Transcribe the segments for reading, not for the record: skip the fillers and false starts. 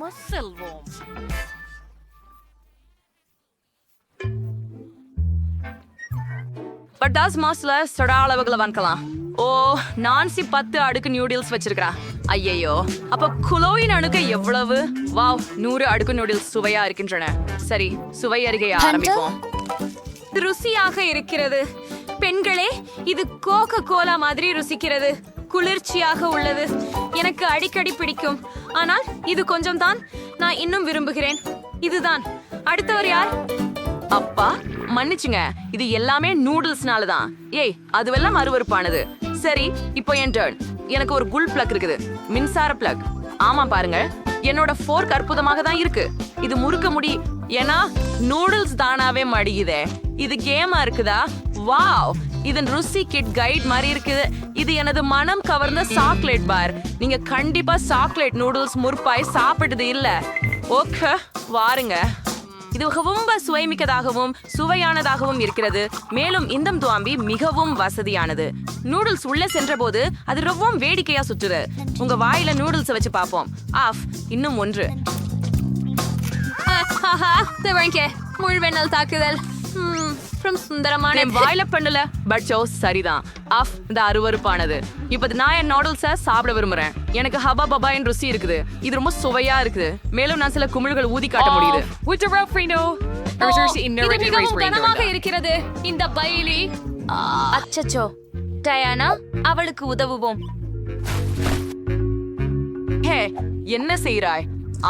நம்ம செல்வோம். பட்டாஸ் மாஸ்ல சடா அளவுகளை வாங்கலாம். ஓ, நான்சி 10 அடுக்கு நியூடில்ஸ் வச்சிருக்கா. ஐயையோ, அப்ப குளோயின் அணுக்க எவ்வளவு? வாவ், 100 அடுக்கு நியூடில்ஸ் சுவையா இருக்கின்றன. சரி, சுவை அருகே ஆரம்பிப்போம். ருசியாக இருக்கிறது பெண்களே. இது கோகோ கோலா மாதிரி ருசிக்கிறது. குளிர்ச்சியாக உள்ளது. எனக்கு அடிக்கடி பிடிக்கும். ஆனால் இது கொஞ்சம் தான் நான் இன்னும் விரும்புகிறேன். இதுதான். அடுத்தவர் யார்? அப்பா மன்னிச்சுங்க, இது எல்லாமே நூடுல்ஸ்னால தான். ஏய், அதுவெல்லாம் அருவருப்பானது. சரி, இப்போ என் டர்ன். எனக்கு ஒரு குல் பிளக் இருக்குது, மின்சார பிளக். ஆமா பாருங்க, என்னோட ஃபோர்க் அற்புதமாக தான் இருக்கு. இது முறுக்க முடி, ஏன்னா நூடுல்ஸ் தானாவே மடியுதே. இது கேமா இருக்குதா? வாவ், இதன் ருசி கிட் கைட் மாதிரி இருக்குது. இது எனது மனம் கவர்ந்த சாக்லேட் பார். நீங்க கண்டிப்பா சாக்லேட் நூடுல்ஸ் முற்பாய் சாப்பிட்டது இல்ல. ஓகே, வாருங்க. இது ரொம்ப சுவைமிக்கதாகவும் சுவையானதாகவும் இருக்கிறது. மேலும் இந்த துவாம்பி மிகவும் வசதியானது. நூடுல்ஸ் உள்ள சென்ற போது அது ரொம்பவும் வேடிக்கையா சுற்றுது. உங்க வாயில நூடுல்ஸ் வச்சு பார்ப்போம். ஆஃப், இன்னும் ஒன்று. முழுவெண்ணல் தாக்குதல். சுந்தரமான வாயில பண்ணல, பட் சரிதான். ஆஃப், இந்த அருவருப்பானது. இப்ப நான் என் நூடுல்ஸ சாப்பிட விரும்புறேன். எனக்கு ஹபா பபாயின் ருசி இருக்குது. இது ரொம்ப சுவையா இருக்குது. மேலும் நான் சில குமிழ்கள் ஊதி காட்ட முடியுது. இது மிகவும் கனமாக இருக்கிறது. இந்த பைலி. அச்சச்சோ, டயானா, அவளுக்கு உதவுவோம். ஹே, என்ன செய்றாய்?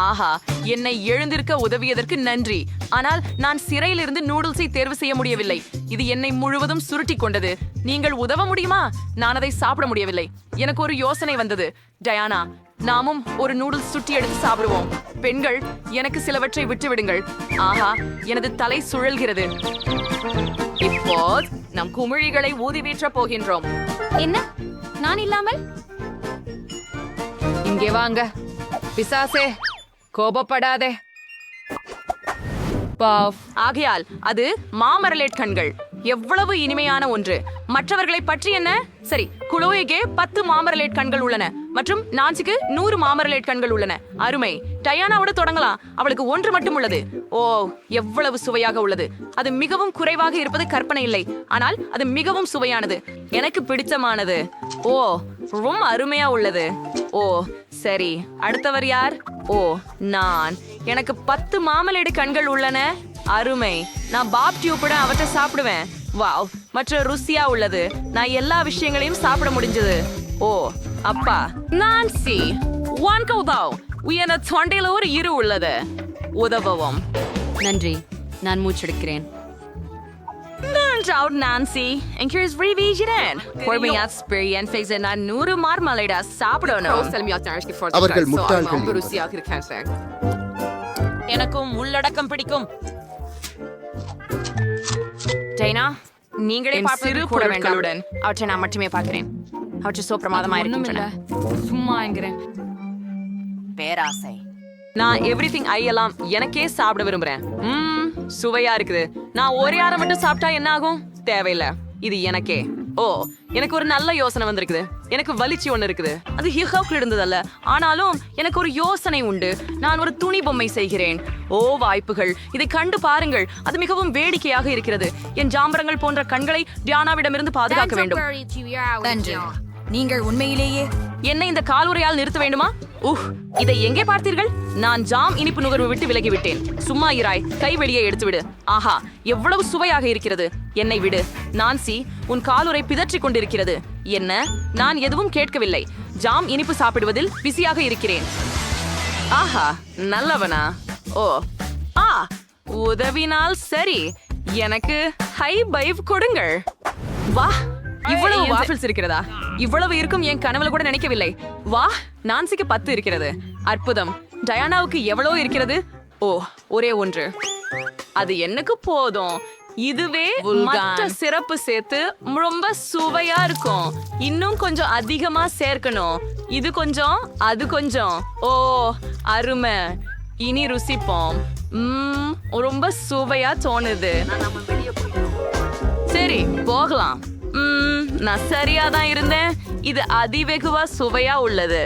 ஆஹா, என்னை எழுந்திருக்க உதவியதற்கு நன்றி. ஆனால் நான் சிறையிலிருந்து நூடுல்ஸை தேர்வு செய்ய முடியவில்லை. இது என்னை முழுவதும் சுருட்டி கொண்டது. நீங்கள் உதவ முடியுமா? நான் அதை சாப்பிட முடியவில்லை. எனக்கு ஒரு யோசனை வந்தது. டயானா, நாமும் ஒரு நூடுல்ஸ் சுட்டி எடுத்து சாப்பிடுவோம். பெண்கள், எனக்கு சிலவற்றை விட்டு விடுங்கள். ஆஹா, எனது தலை சுழல்கிறது. இப்போ நம் குமிழிகளை ஊதி வீற்ற போகின்றோம். என்ன, நான் இல்லாமல்? இங்கே வாங்க பிசாசே, கோபப்படாதே. ஆகையால் அது மாமரலேட் கண்கள். எவ்வளவு இனிமையான ஒன்று. மற்றவர்களை பற்றி என்ன? சரி, குளோய்க்கு 10 மாமரலேட் கண்கள் உள்ளன மற்றும் நான்சிக்கு 100 மாமரலேட் கண்கள் உள்ளன. அருமை. டயானாவோட தொடங்கலாம். அவளுக்கு 1 மட்டும் உள்ளது. ஓ, எவ்வளவு சுவையாக உள்ளது. அது மிகவும் குறைவாக இருப்பது கற்பனை இல்லை, ஆனால் அது மிகவும் சுவையானது. எனக்கு பிடிச்சமானது. ஓ, ரொம்ப அருமையா உள்ளது. ஓ, சரி, அடுத்தவர் யார்? ஓ, நான். எனக்கு 10 மாமலேடு கண்கள் உள்ளன. அருமை. நான் பாப் டியூப்புடன் அவற்றை சாப்பிடுவேன். வாவ், மற்ற ருசியா உள்ளது. நான் எல்லா விஷயங்களையும் சாப்பிட முடிஞ்சது. ஓ, அப்பா. நான்சி, ஒன் கௌதாவ். உயர்ந்த தொண்டையில ஒரு இரு உள்ளது. உதவவும். நன்றி, நான் மூச்செடுக்கிறேன். Nancy, encourage ரீவிஜன். பொறுமையா எக்ஸ்பீரியன்ஸ் நான் 100 மார்மலேடா சாப்பிடணும். அவர்கள் முட்டாள்கள். எனக்கும் உள்ளடக்கம் பிடிக்கும். ஜெய்னா, நீங்களே சிறு பொருட்களுடன் அவற்றை நான் மட்டுமே பார்க்கிறேன். அவற்றை சோ பிரமாதமா இருக்கின்றன. சும்மா என்கிறேன். பேராசை. நான் எவ்ரிதிங் ஐ எல்லாம் எனக்கே சாப்பிட விரும்புறேன். சுவையா இருக்குது. நான் ஒரே ஆரம் மட்டும் சாப்பிட்டா என்ன ஆகும்? தேவையில்லை. இது எனக்கே. ஓ, எனக்கு ஒரு நல்ல யோசனை வந்திருக்குது. எனக்கு வலிச்சு ஒண்ணு இருக்குது. அது ஹிஹோக்ல இருந்ததல்ல, ஆனாலும் எனக்கு ஒரு யோசனை உண்டு. நான் ஒரு துணி பொம்மை செய்கிறேன். ஓ, வாய்ப்புகள். இதை கண்டு பாருங்கள். அது மிகவும் வேடிக்கையாக இருக்கிறது. என் ஜாம்பரங்கள் போன்ற கண்களை டியானாவிடமிருந்து பாதுகாக்க வேண்டும். நன்றி. நீங்கள் உண்மையிலேயே என்னை இந்த காலுறையால் நிறுத்த வேண்டுமா? இதை எங்கே பார்த்தீர்கள்? நான் ஜாம் இனிப்பு நுகர்வு விட்டு விலகிவிட்டேன். சும்மா இராய், கை வெளியே எடுத்து விடு. ஆஹா, எவ்வளவு சுவையாக இருக்கிறது. என்னை விடு. நான்சி, உன் காலுறை பிதற்றிக் கொண்டிருக்கிறது. என்ன? நான் எதுவும் கேட்கவில்லை. ஜாம் இனிப்பு சாப்பிடுவதில் பிஸியாக இருக்கிறேன். ஆஹா, நல்லவனா? ஓ, உதவினால் சரி. எனக்கு ஹை பைவ் கொடுங்கள். வா, இவ்வளவு வாஃபிள்ஸ் இருக்கிறதா? இவ்வளவு இருக்கும் என் கனவுல கூட நினைக்கவில்லை. வா, நான்சிக்கு 10 இருக்கிறது. அற்புதம். டயானாவுக்கு எவ்வளவு இருக்கிறது? ஓ, ஒரே ஒன்று. அது எனக்கு போதும். இதுவே மற்ற சிறப்பு சேர்த்து ரொம்ப சுவையா இருக்கும். இன்னும் கொஞ்சம் அதிகமா சேர்க்கணும். இது கொஞ்சம், அது கொஞ்சம். ஓ, அருமை. இனி ருசிப்போம். ரொம்ப சுவையா தோணுது. சரி, போகலாம். நான் சரியாதான் இருந்தேன். இது அதிவெகுவா சுவையா உள்ளது.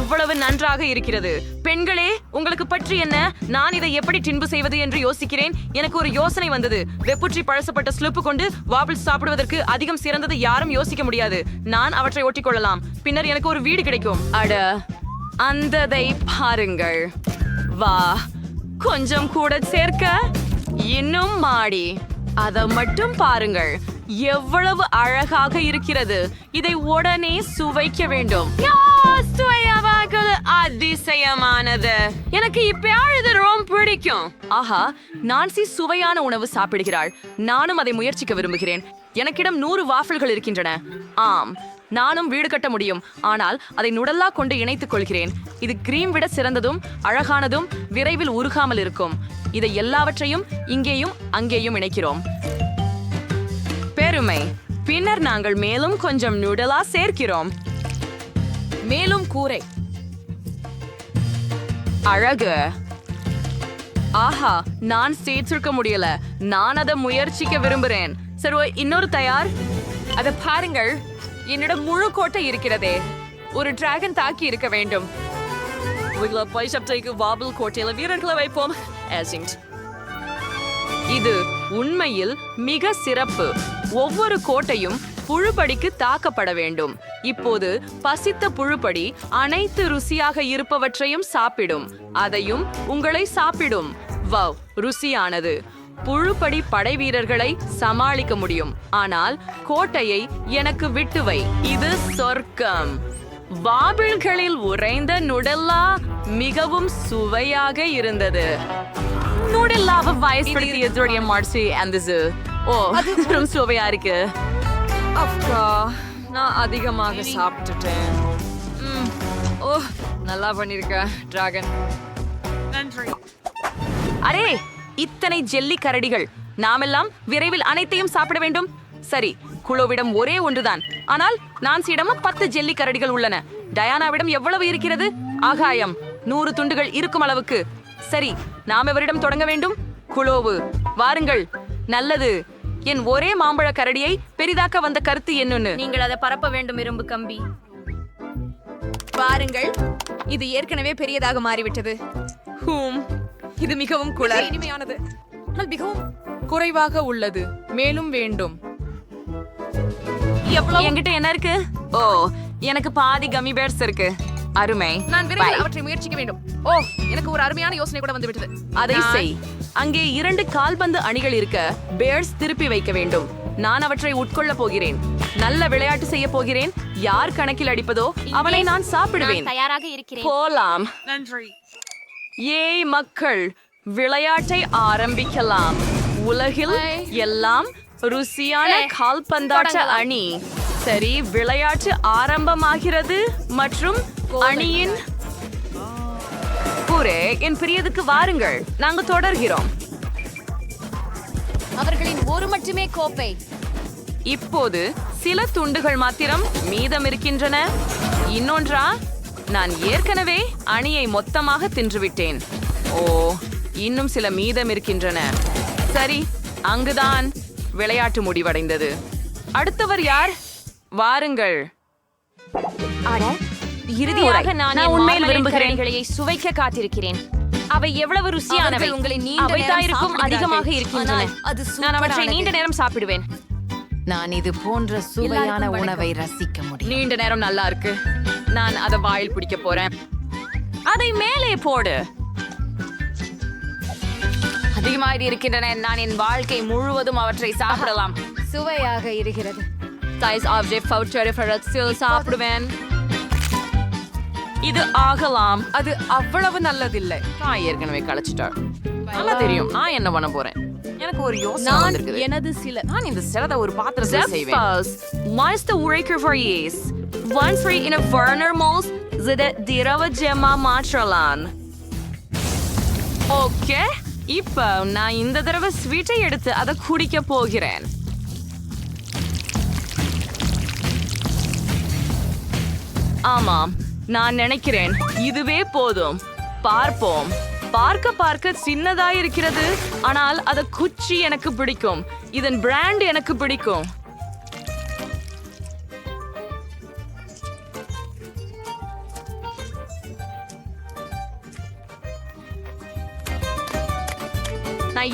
எவ்வளவு நன்றாக இருக்கிறது. பெண்களே, உங்களுக்கு பற்றி என்ன? நான் இதை எப்படி டின்பு செய்வது என்று யோசிக்கிறேன். எனக்கு ஒரு யோசனை வந்தது. வெப்புற்றி பழசப்பட்ட ஸ்லிப்பு கொண்டு வாபிள்ஸ் சாப்பிடுவதற்கு அதிகம் சிறந்தது யாரும் யோசிக்க முடியாது. நான் அவற்றை ஒட்டிக்கொள்ளலாம். பின்னர் எனக்கு ஒரு வீடு கிடைக்கும். அட, அந்ததை பாருங்கள். வா, கொஞ்சம் கூட சேர்க்க இன்னும் மாடி. அத மட்டும் பாருங்கள், எவ்வளவு அழகாக இருக்கிறது. இதை உடனே சுவைக்க வேண்டும். அதிசயமானது. எனக்கு இப்பயாவது ரொம்ப பிடிக்கும். ஆஹா, நான்சி சுவையான உணவு சாப்பிடுகிறாள். நானும் அதை முயற்சிக்க விரும்புகிறேன். எனக்கிடம் 100 வாஃபிள்கள் இருக்கின்றன. ஆம், நானும் வீடு கட்ட முடியும். ஆனால் அதை நுடல்லா கொண்டு இணைத்துக் கொள்கிறேன். இது கிரீம் விட சிறந்ததும் அழகானதும் விரைவில் உருகாமல் இருக்கும். இதை எல்லாவற்றையும் இங்கேயும் அங்கேயும் இணைக்கிறோம். பெருமை. பின்னர் நாங்கள் மேலும் கொஞ்சம் நுடலா சேர்க்கிறோம். மேலும் கூரை. அழகு. ஆஹா, நான் சேர்த்திருக்க முடியல. நான் அதை முயற்சிக்க விரும்புகிறேன். சரி, இன்னொரு தயார். அதை பாருங்கள், என்னிடம் முழு கோட்டை இருக்கிறதே. ஒரு டிராகன் தாக்கி இருக்க வேண்டும். வாபிள் கோட்டையில வீரர்களை வைப்போம். இது உண்மையில் மிக சிறப்பு. ஒவ்வொரு கோட்டையும் புழுப்படிக்கு தாக்கப்பட வேண்டும். இப்போது பசித்த புழுப்படி அனைத்து ருசியாக இருப்பவற்றையும் சாப்பிடும். அதையும் உங்களை சாப்பிடும். வவ், ருசியானது. புழுப்படி படை வீரர்களை சமாளிக்க முடியும். ஆனால் கோட்டையை எனக்கு விட்டுவை. இது சொர்க்கம். வாபிள்களில் உறைந்த நுடல்லா மிகவும் சுவையாக இருந்தது. நுடல்லாவை வயசுபடுத்திய மார்சி அந்தது. ஓ, அது ரொம்ப சுவையா இருக்கு. அக்கா, நான் அதிகமாக சாப்பிட்டுட்டேன். ஓ, நல்லா பண்ணிருக்க டிராகன். நன்றி. அரே, இத்தனை ஜெல்லி கரடிகள். நாமெல்லாம் விரைவில் அனைத்தையும் சாப்பிட வேண்டும். சரி, குளோவிடம் ஒரே ஒன்றுதான். ஆனால் நான்சியிடமும் 10 ஜெல்லி கரடிகள் உள்ளன. டயானாவிடம் எவ்வளவு இருக்கிறது? ஆகாயம் 100 துண்டுகள் இருக்கும் அளவுக்கு. சரி, நாம் எவரிடம் தொடங்க வேண்டும்? குளோவு, வாருங்கள். நல்லது. என் ஒரே மாம்பழ கரடியை பெரிதாக்க வந்த கருத்து என்னன்னு. நீங்கள் அதை பரப்ப வேண்டும், இரும்பு கம்பி. பாருங்கள், இது ஏற்கனவே பெரியதாக மாறிவிட்டது. இது மிகவும் குளர். இனிமையானது, ஆனால் மிகவும் குறைவாக உள்ளது. மேலும் வேண்டும். என்கிட்ட என்ன இருக்கு? ஓ, எனக்கு பாதி கம்மி பேர்ஸ் இருக்கு. அருமை. நான் விரைவில் அவற்றை முயற்சிக்க வேண்டும். ஓ, எனக்கு ஒரு அருமையான யோசனை கூட வந்து விட்டது. அதை செய். அங்கே 2 கால்பந்து அணிகள் இருக்க பேர்ஸ் திருப்பி வைக்க வேண்டும். நான் அவற்றை உட்கொள்ள போகிறேன். நல்ல விளையாட்டு செய்ய போகிறேன். யார் கணக்கில் அடிப்பதோ அவளை நான் சாப்பிடுவேன். தயாராக இருக்கிறேன். போலாம். நன்றி. ஏய் மக்கள், விளையாட்டை ஆரம்பிக்கலாம். உலகில் எல்லாம் ருசியான கால்பந்தாட்ட அணி. சரி, விளையாட்டு ஆரம்பமாகிறது. மற்றும் அணியின் பூரே, என் பிரியதுக்கு வாருங்கள். நாங்க தொடர்கிறோம். அவர்களின் ஒரு மட்டுமே கோப்பை. இப்போது சில துண்டுகள் மாத்திரம் மீதம் இருக்கின்றன. இன்னொன்றா? நான் ஏற்கனவே அணியை மொத்தமாக தின்றுவிட்டேன். ஓ, இன்னும் சில மீதம் இருக்கின்றன. சரி, அங்குதான் விளையாட்டு முடிவடைந்தது. அடுத்தவர் யார்? வாருங்கள். இறுதியாக நான் உண்மையில் விரும்புகிறேன். சுவைக்க காத்திருக்கிறேன். அவை எவ்வளவு ருசியானவை. அவை தாயிருக்கும் அதிகமாக இருக்கின்றன. நான் அவற்றை நீண்ட நேரம் சாப்பிடுவேன். நான் இது போன்ற சுவையான உணவை ரசிக்க முடியும். நீண்ட நேரம் நல்லா இருக்கு. நான் அதை வாயில் பிடிக்க போறேன். அதை மேலே போடு. அதிகமாக இருக்கின்றன. நான் என் வாழ்க்கை முழுவதும் அவற்றை சாப்பிடலாம். சுவையாக இருக்கிறது. சாப்பிடுவேன். இது ஆகலாம். அது அவ்வளவு நல்லதில்லை. நான் ஏற்கனவே கழிச்சிட்டாள். நல்லா தெரியும் நான் என்ன பண்ண போறேன். எனக்கு ஒரு யோசனை வந்திருக்குது. நான் இந்த சிலதை ஒரு பாத்திரத்தில் செய்வேன். Once the உழைக்க வழியேஸ் once free in a Werner Malls zide dirava gemma matralan. Okay, இப்போ நான் இந்த தடவை ஸ்வீட்டை எடுத்து அதை குடிக்க போகிறேன். ஆமாம், நான் நினைக்கிறேன் இதுவே போதும். பார்ப்போம். பார்க்க சின்னதாயிருக்கிறது. ஆனால் அது குச்சி எனக்கு பிடிக்கும். இதன் பிராண்ட் எனக்கு பிடிக்கும்.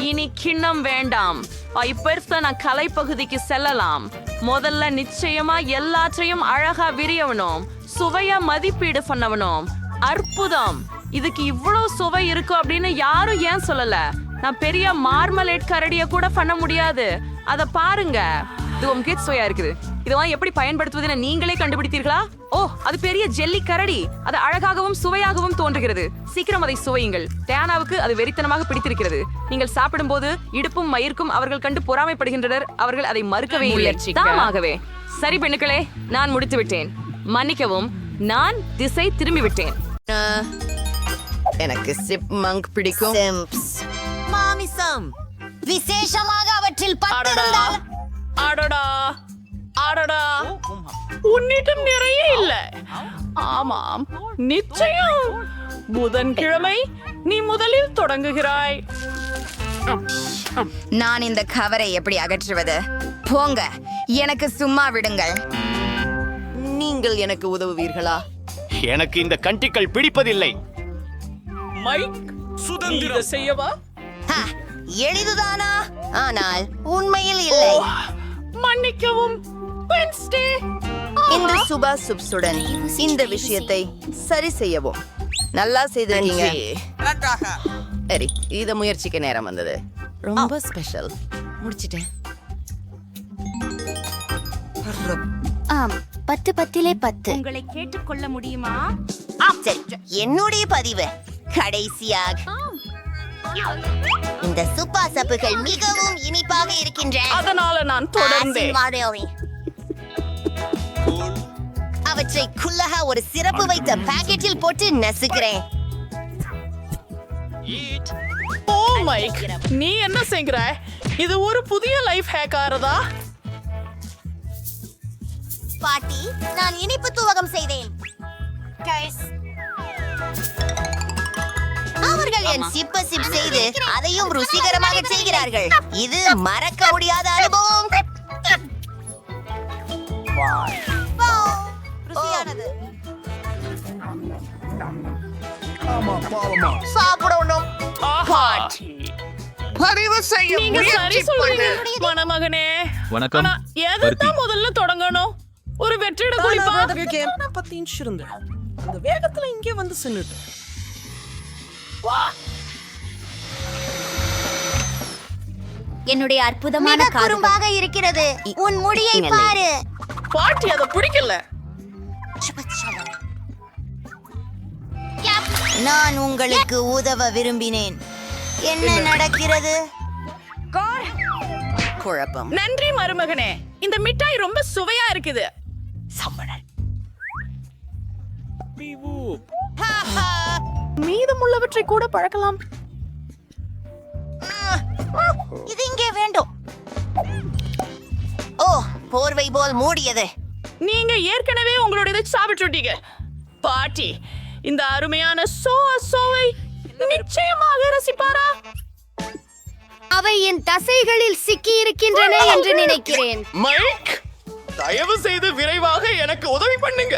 இனி கிண்ணம் வேண்டாம். இப்ப நான் கலை பகுதிக்கு செல்லலாம். முதல்ல நிச்சயமா எல்லாற்றையும் அழகா விரியவனும் சுவையா மதிப்பீடு பண்ணவனும். அற்புதம், இதுக்கு இவ்வளவு சுவை இருக்கும் அப்படின்னு யாரும் ஏன் சொல்லல? நான் பெரிய மார்மலேட் கரடிய கூட பண்ண முடியாது. அத பாருங்க, இது உங்களுக்கு சுவையா இருக்குது. இதெல்லாம் எப்படி பயன்படுத்துவதுன்னு நீங்களே கண்டுபிடித்தீர்களா? ஓ, அது பெரிய ஜெல்லி கரடி. அது அழகாகவும் சுவையாகவும் தோன்றுகிறது. சீக்கிரம் அதை சுவையுங்கள். டயானாவுக்கு அது வெறித்தனமாக பிடித்திருக்கிறது. நீங்கள் சாப்பிடும்போது இடுப்பும் மயிர்க்கும் அவர்கள் கண்டு பொறாமைப்படுகின்றனர். அவர்கள் அதை மறுக்கவே இல்லை. தாமாகவே. சரி பெண்ணுக்களே, நான் முடித்து விட்டேன். மன்னிக்கவும், நான் திசை திரும்பி விட்டேன். எனக்கு சிப்மங்க் பிடிக்கும். மாமிசம் விசேஷமாக அவற்றில் பட்டிருந்தால் அடடா அடடா, உன்னிடம் நிறைய இல்ல. ஆமாம், நிச்சயம். புதன்கிழமை நீ முதலில் தொடங்குகிறாய். நான் இந்த கவரை எப்படி அகற்றுவது? போங்க, எனக்கு சும்மா விடுங்கள். நீங்கள் எனக்கு உதவுவீர்களா? எனக்கு இந்த கண்டிகள் பிடிப்பதில்லை. மைக், சுதந்திர செய்யவா? ஹ, எளிதுதானா? ஆனால் உண்மையில் இல்லை. மன்னிக்கவும் வென்ஸ்டே. இந்த சுபா சுப்ஸுடன் இந்த விஷயத்தை சரி செய்யவும். நல்லா செய்திருக்கீங்க. சரி, இத முயற்சிக்க நேரம் வந்தது. ரொம்ப ஸ்பெஷல். முடிச்சிட்டேன். 10 உங்களை கேட்டுக்கொள்ள முடியுமா? சரி, என்னுடைய பதிவு கடைசியாக. இந்த சுப்பா சப்புகள் மிகவும் இனிப்பாக இருக்கின்றன. அதனால நான் தொடர்ந்தேன். அவற்றை குள்ளக ஒரு சிறப்பு வைத்த பாக்கெட்டில் போட்டு நசுக்கிறேன். ஓ மைக், நீ என்ன செய்கிற? இது ஒரு புதிய லைஃப் ஹேக் ஆறதா? பாட்டி, நான் இனிப்பு தூவகம் செய்தேன். அவர்கள் என் சிப்ப சிப் செய்து அதையும் ருசிகரமாக செய்கிறார்கள். இது மறக்க முடியாத அனுபவம். ருசியானது. சாப்பிடணும். ஆஹா, பதிவு செய்ய நீங்க சரி சொல்றீங்க மணமகனே. வணக்கம். ஆனா, எதுதான் முதல்ல தொடங்கணும்? ஒரு வெற்றிட குளிப்பா? நான் 10 இன்ச் இருந்தேன். அந்த வேகத்துல இங்கே வந்து சின்னுட்டேன். என்னுடைய அற்புதமான குறும்பாக இருக்கிறது. உன் முடியை பாரு. பாட்டி அதை பிடிக்கல. நான் உங்களுக்கு உதவ விரும்பினேன். என்ன நடக்கிறது? குழப்பம். நன்றி மருமகனே, இந்த மிட்டாய் ரொம்ப சுவையா இருக்குது. மீதமுள்ளவற்றை கூட பழக்கலாம். இது இங்கே வேண்டும். ஓ, போர்வை போல் மூடியது. நீங்க ஏற்கனவே உங்களுடைய சாப்பிட்டுட்டீங்க. பாட்டி இந்த அருமையான சோவை நிச்சயமாக ரசிப்பாரா? அவை என் தசைகளில் சிக்கி இருக்கின்றன என்று நினைக்கிறேன். மைக், தயவு செய்து விரைவாக எனக்கு உதவி பண்ணுங்க.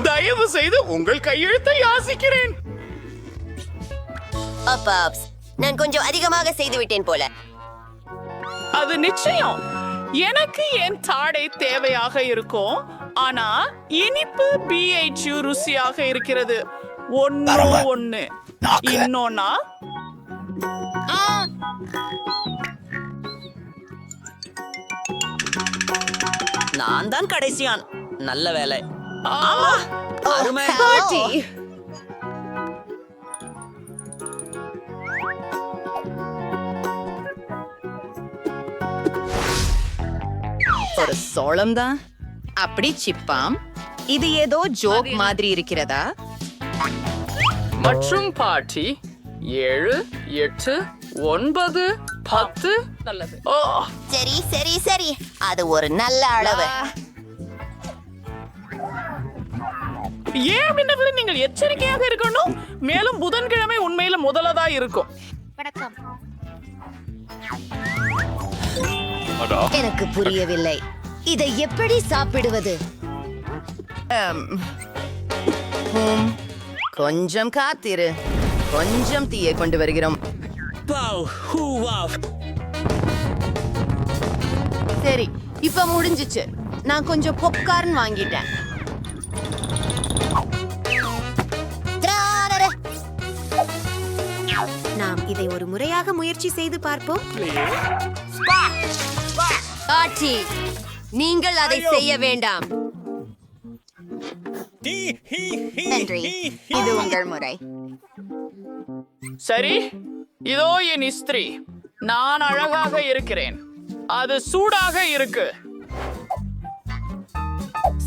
தயவு செய்து உங்கள் கையெழுத்தை யாசிக்கிறேன். அப்பாப்ஸ், நான் கொஞ்சம் அதிகமாக செய்து விட்டேன் போல. அது நிச்சயம். எனக்கு என் தாடை தேவையாக இருக்கும். ஆனா இனிப்பு BHU ருசியாக இருக்கிறது. ஒன்னு இன்னொன்னா நான் தான் கடைசியான். நல்ல வேலை. அருமை. பாட்டி ஒரு சோளம் தான். அப்படி சிப்பாம். இது ஏதோ ஜோக் மாதிரி இருக்கிறதா? மற்றும் பாட்டி 7, 8, 9, 10. நல்லது. ஓ, சரி சரி சரி, அது ஒரு நல்ல அளவு. ஏன் அப்படின்றதுல நீங்கள் எச்சரிக்கையாக இருக்கணும். மேலும் புதன்கிழமை உண்மையில முதலதா இருக்கும். எனக்கு புரியவில்லை. இதை எப்படி சாப்பிடுவது? கொஞ்சம் காத்திரு. கொஞ்சம் தீயை கொண்டு வருகிறோம். சரி, இப்ப முடிஞ்சிச்சு. நான் கொஞ்சம் பாப்கார்ன் வாங்கிட்டேன். நாம் இதை ஒரு முறையாக முயற்சி செய்து பார்ப்போம். ஆச்சி, நீங்கள் அதை செய்ய வேண்டாம். நன்றி, இது உங்கள் முறை. சரி, இதோ என் இஸ்திரி. நான் அழகாக இருக்கிறேன். அது சூடாக இருக்கு.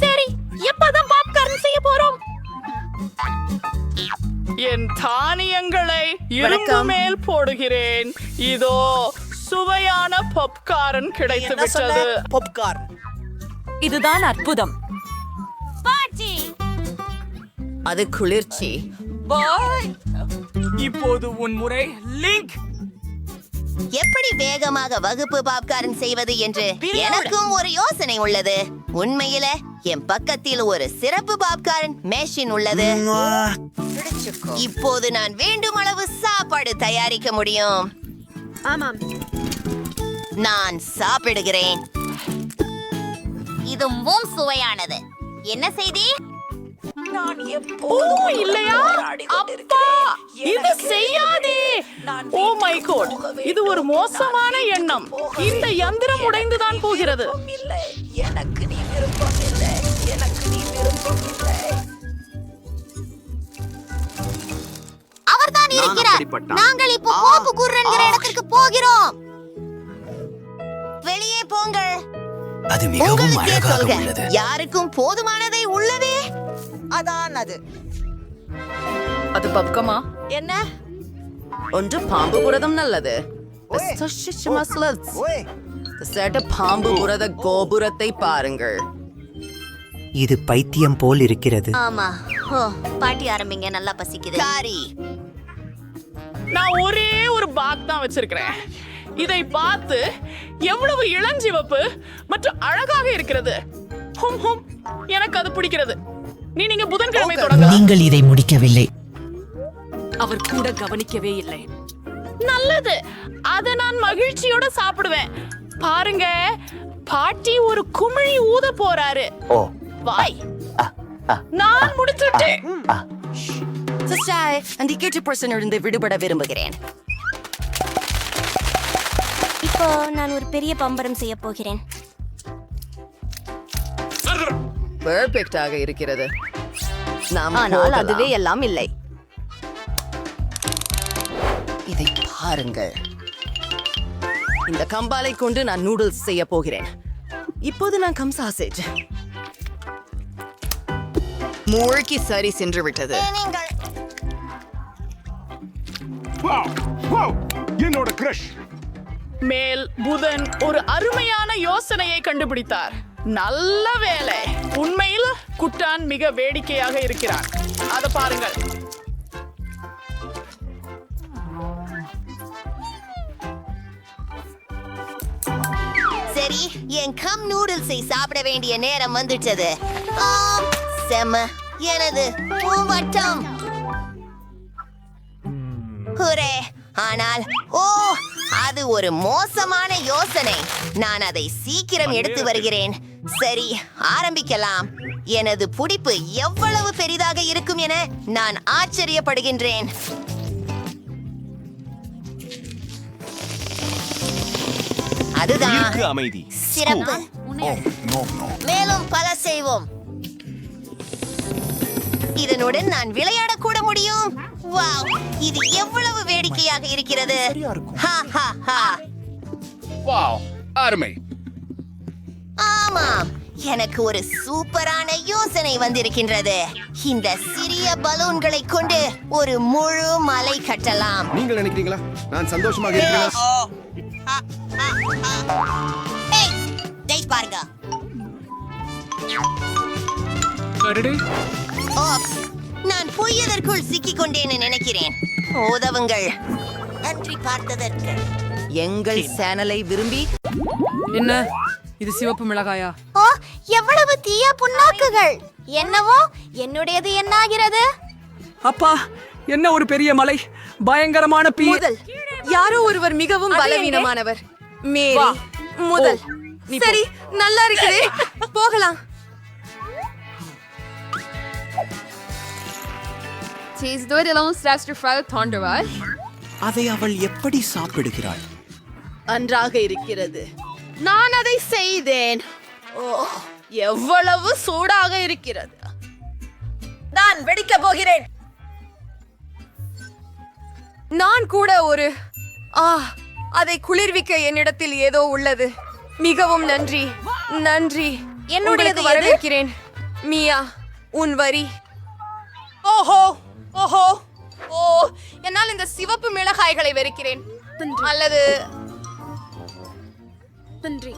சரி, எப்பதான் பாப்கார்ன் செய்ய போறோம்? என் தானியங்களை இரும்பு மேல் போடுகிறேன். இதோ சுவையான பாப்கார்ன் கிடைத்து விட்டது. பாப்கார்ன். இதுதான் அற்புதம். அது குளிர்ச்சி. இப்போது உன் முறை லிங்க். எப்படி வேகமாக வகுப்பு பாப்கார்ன் செய்வது என்று எனக்கும் ஒரு யோசனை உள்ளது. உண்மையில என் பக்கத்தில் ஒரு சிறப்பு பாப்கார்ன் மெஷின் உள்ளது. இப்போது நான் வேண்டும் அளவு சாப்பாடு தயாரிக்க முடியும். ஆமாம், நான் சாப்பிடுகிறேன். இதுவும் சுவையானது. என்ன செய்தி? ஓ இல்லையா? அப்பா, இது செய்யாதே. ஓ மை காட், இது ஒரு மோசமான எண்ணம். இந்த யந்திரம் உடைந்துதான் போகிறது. எனக்கு நீ விருப்பம் இல்லை. அவர்தான் இருக்கிறார். நாங்கள் இப்போ கோப்பு குர்ரன்கிற இடத்திற்கு போகிறோம். வெளியே போங்கள். அது மிகவும் உங்களுக்கே அழகாக சொல்க. உள்ளது. யாருக்கும் போதுமானதை உள்ளதே. அதான் அது. அது பக்கமா? என்ன? ஒன்று பாம்பு புரதம் நல்லது. பாம்பு புரத கோபுரத்தை பாருங்கள். இது பைத்தியம் போல் இருக்கிறது. ஆமா. ஓ, பாட்டி ஆரம்பிங்க, நல்லா பசிக்குது. காரி, நான் ஒரே ஒரு பாக் தான் வச்சிருக்கிறேன். இதை பார்த்து எவ்வளவு இளஞ்சிவப்பு மற்றும் அழகாக இருக்கிறது. ஹும் ஹும், எனக்கு அது பிடிக்கிறது. நீங்க புதன்கிழமை தொடங்க. நீங்கள் இதை முடிக்கவில்லை. அவர் கூட கவனிக்கவே இல்லை. நல்லது, அத நான் மகிழ்ச்சியோட சாப்பிடுவேன். பாருங்க, பாட்டி ஒரு குமிழி ஊத போறாரு. வாய், நான் முடிச்சுட்டேன். அந்த இருந்து விடுபட விரும்புகிறேன். இப்போ நான் ஒரு பெரிய பம்பரம் செய்ய போகிறேன். பெர்ஃபெக்ட்டாக இருக்கிறது. ஆனால் அதுவே எல்லாம் இல்லை. இதை பாருங்கள். இந்த கம்பாலை கொண்டு நான் நூடுல்ஸ் செய்ய போகிறேன். இப்போது நான் கம் சாசேஜ். மூழ்கி சரி சென்று விட்டது. என்னோட கிரஷ் மேல் புதன் ஒரு அருமையான யோசனையை கண்டுபிடித்தார். நல்ல வேலை. உண்மையில் குட்டான் மிக வேடிக்கையாக இருக்கிறான். அத பாருங்கள். சரி, என் கம் நூடுல்ஸை சாப்பிட வேண்டிய நேரம் வந்துட்டது. செம்ம, எனது பூவட்டம். ஹுரே! ஆனால் அது ஒரு மோசமான யோசனை. நான் அதை சீக்கிரம் எடுத்து வருகிறேன். சரி, ஆரம்பிக்கலாம். எனது புடிப்பு எவ்வளவு பெரிதாக இருக்கும் என நான் ஆச்சரியப்படுகின்றேன். அதுதான் அமைதி. சிறப்பு. மேலும் பல செய்வோம். இதனுடன் நான் விளையாட கூட முடியும். வாவ், இது எவ்வளவு வேடிக்கையாக இருக்கிறது. ஹா ஹா ஹா. வாவ், அருமை. ஆமாம், எனக்கு ஒரு சூப்பரான யோசனை வந்திருக்கின்றது. இந்த சிறிய பலூன்களை கொண்டு ஒரு முழு மலை கட்டலாம். நீங்கள் நினைக்கிறீங்களா நான் சந்தோஷமாக இருக்கிறேன்? ஏய், டேய் பாருங்க. ஓப்ஸ், நான் பொய்யதற்குள் சிக்கிக் கொண்டேன்னு நினைக்கிறேன். உதவுங்கள். நன்றி பார்த்ததற்கு. எங்கள் சேனலை விரும்பி. என்ன இது? சிவப்பு மிளகாயா? ஓ, எவ்வளவு தீய புண்ணாக்குகள்! என்னவோ என்னுடையது என்னாகிறது? அப்பா, என்ன ஒரு பெரிய மலை! பயங்கரமான முதல் யாரோ ஒருவர் மிகவும் பலவீனமானவர். மேரி முதல். சரி, நல்லா இருக்குது. போகலாம். அதை அவள் எப்படி சாப்பிடுகிறாள்? நன்றாக இருக்கிறது. நான் அதை செய்தேன். ஓ, எவ்வளவு சூடாக இருக்கிறது. நான் வெடிக்க போகிறேன். நான் கூட ஒரு அதை குளிர்விக்க என்னிடத்தில் ஏதோ உள்ளது. மிகவும் நன்றி. நன்றி. என்னுடையது வரவேற்கிறேன். மியா, உன் வரி. ஓஹோ ஓஹோ ஓ, என்னால் இந்த சிவப்பு மிளகாய்களை வெறுக்கிறேன். அல்லது நன்றி.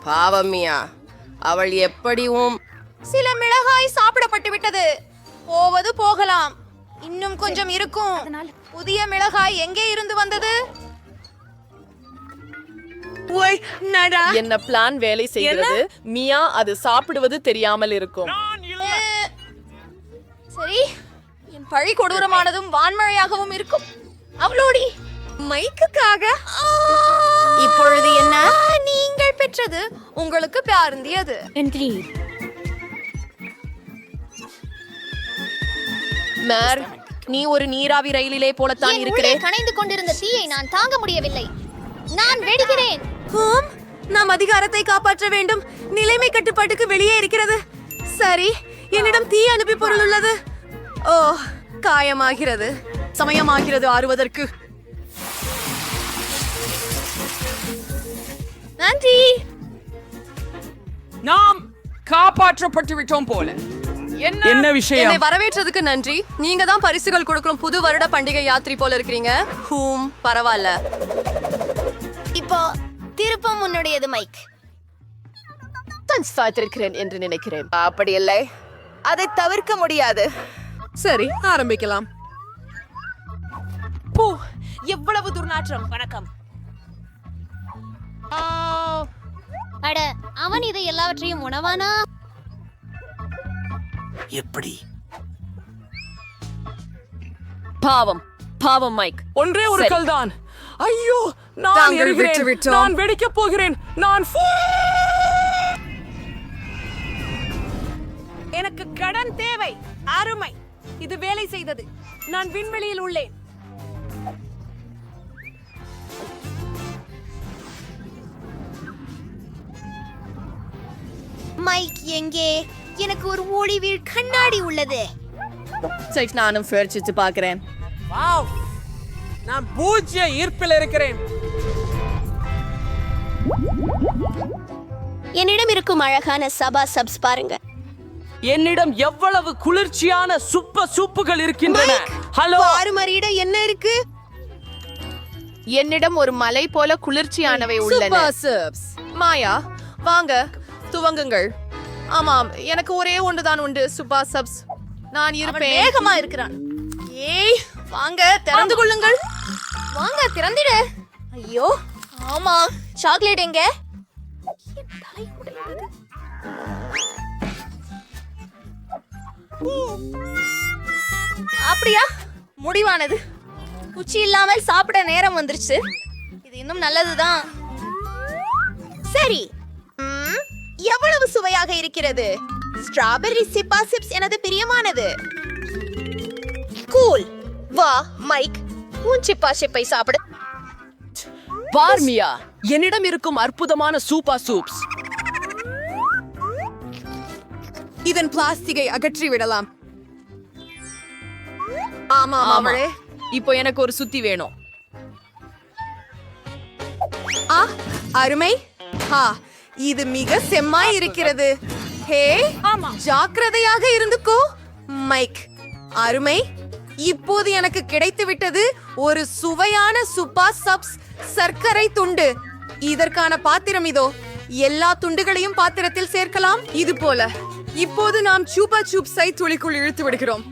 பாவம் மியா, அவள் எப்படியும் சில மிளகாய் சாப்பிடப்பட்டு விட்டது. போவது போகலாம். இன்னும் கொஞ்சம் இருக்கும். புதிய மிளகாய் எங்கே இருந்து வந்தது? என்ன பிளான் வேலை செய்கிறது? மியா அது சாப்பிடுவது தெரியாமல் இருக்கும். சரி, என் பழி கொடூரமானதும் வான்மழையாகவும் இருக்கும். அவளோடி மைக்குக்காக இப்பொழுது என்ன நீங்கள் பெற்றது உங்களுக்கு பியாருந்தியது. மேர், நீ ஒரு நீராவி ரயிலிலே போலத்தான் இருக்கிறேன். கணைந்து கொண்டிருந்த தீயை நான் தாங்க முடியவில்லை. நான் வெடிக்கிறேன். நாம் அதிகாரத்தை காப்பாற்ற வேண்டும். நிலைமை கட்டுப்பாட்டுக்கு வெளியே இருக்கிறது. சரி, என்னிடம் தீ அனுப்பி பொருள் உள்ளது. ஓ, காயமாகிறது. சமயமாகிறது ஆறுவதற்கு. நன்றி. நாம் காப்பாற்றப்பட்டு விட்டோம் போல. என்ன விஷயம்? என்னை வரவேற்றதுக்கு நன்றி. நீங்க தான் பரிசுகள் கொடுக்கும் புது வருட பண்டிகை யாத்திரை போல இருக்கிறீங்க. பரவாயில்ல. இப்போ திருப்பம் உன்னுடையது மைக். நான் சாத்திருக்கிறேன் என்று நினைக்கிறேன். அப்படி இல்லை, அதை தவிர்க்க முடியாது. சரி, ஆரம்பிக்கலாம். போ, எவ்வளவு துர்நாற்றம். வணக்கம். அட, அவன் இதை எல்லாவற்றையும் உணவானா? எப்படி? பாவம் பாவம் மைக். ஒன்றே ஒரு கல்தான். ஐயோ, நான் எரிகிறேன். நான் வெடிக்க போகிறேன். நான் எனக்கு கடன் தேவை. அருமை. இது வேலை செய்தது. நான் விண்வெளியில் உள்ளேன். மைக் எங்கே? எனக்கு ஒரு ஒளிவீழ் கண்ணாடி உள்ளது. சரி, நானும் முயற்சித்து பார்க்கிறேன். வாவ், நான் பூஜ்ய ஈர்ப்பில் இருக்கிறேன். என்னிடம் இருக்கும் அழகான சபா சப்ஸ் பாருங்க. என்னிடம் எவ்வளவு குளிர்ச்சியான சூப்புகள் இருக்கின்றன. ஹலோ, ஆறுமரியிடம் என்ன இருக்கு? என்னிடம் ஒரு மலை போல குளிர்ச்சியானவை உள்ளன. மாயா, வாங்க துவங்குங்கள். ஆமாம், எனக்கு ஒரே ஒன்றுதான் உண்டு. சுபா சப்ஸ். நான் இருப்பேன். வேகமா இருக்கிறான். ஏய், வாங்க திறந்து கொள்ளுங்கள். வாங்க திறந்திடு. ஐயோ, ஆமா. சாக்லேட் எங்க? அப்படியா? முடிவானது. குச்சி இல்லாமல் சாப்பிட நேரம் வந்துருச்சு. இது இன்னும் நல்லதுதான். சரி, எவ்வளவு சுவையாக இருக்கிறது. ஸ்ட்ராபெர்ரி சிப்பா சிப்ஸ் எனது பிரியமானது. கூல். வா மைக், உன் சிப்பா சிப்பை சாப்பிடு. பார்மியா, என்னிடம் இருக்கும் அற்புதமான சூப்ஸ். இதன் பிளாஸ்டிக்கை அகற்றி விடலாம். ஆமா அவளே. இப்போ எனக்கு ஒரு சுத்தி வேணும். அருமை. இது மிக செம்மாய் இருக்கிறது. ஹே, ஜாக்கிரதையாக இருந்துக்கோ மைக். அருமை. இப்போது எனக்கு கிடைத்து விட்டது ஒரு சுவையான சுப்பா சப்ஸ் சர்க்கரை துண்டு. இதற்கான பாத்திரம் இதோ. எல்லா துண்டுகளையும் பாத்திரத்தில் சேர்க்கலாம். இது போல. இப்போது நாம் சூப்பா சூப்ஸை துளிக்குள் இழுத்து விடுகிறோம்.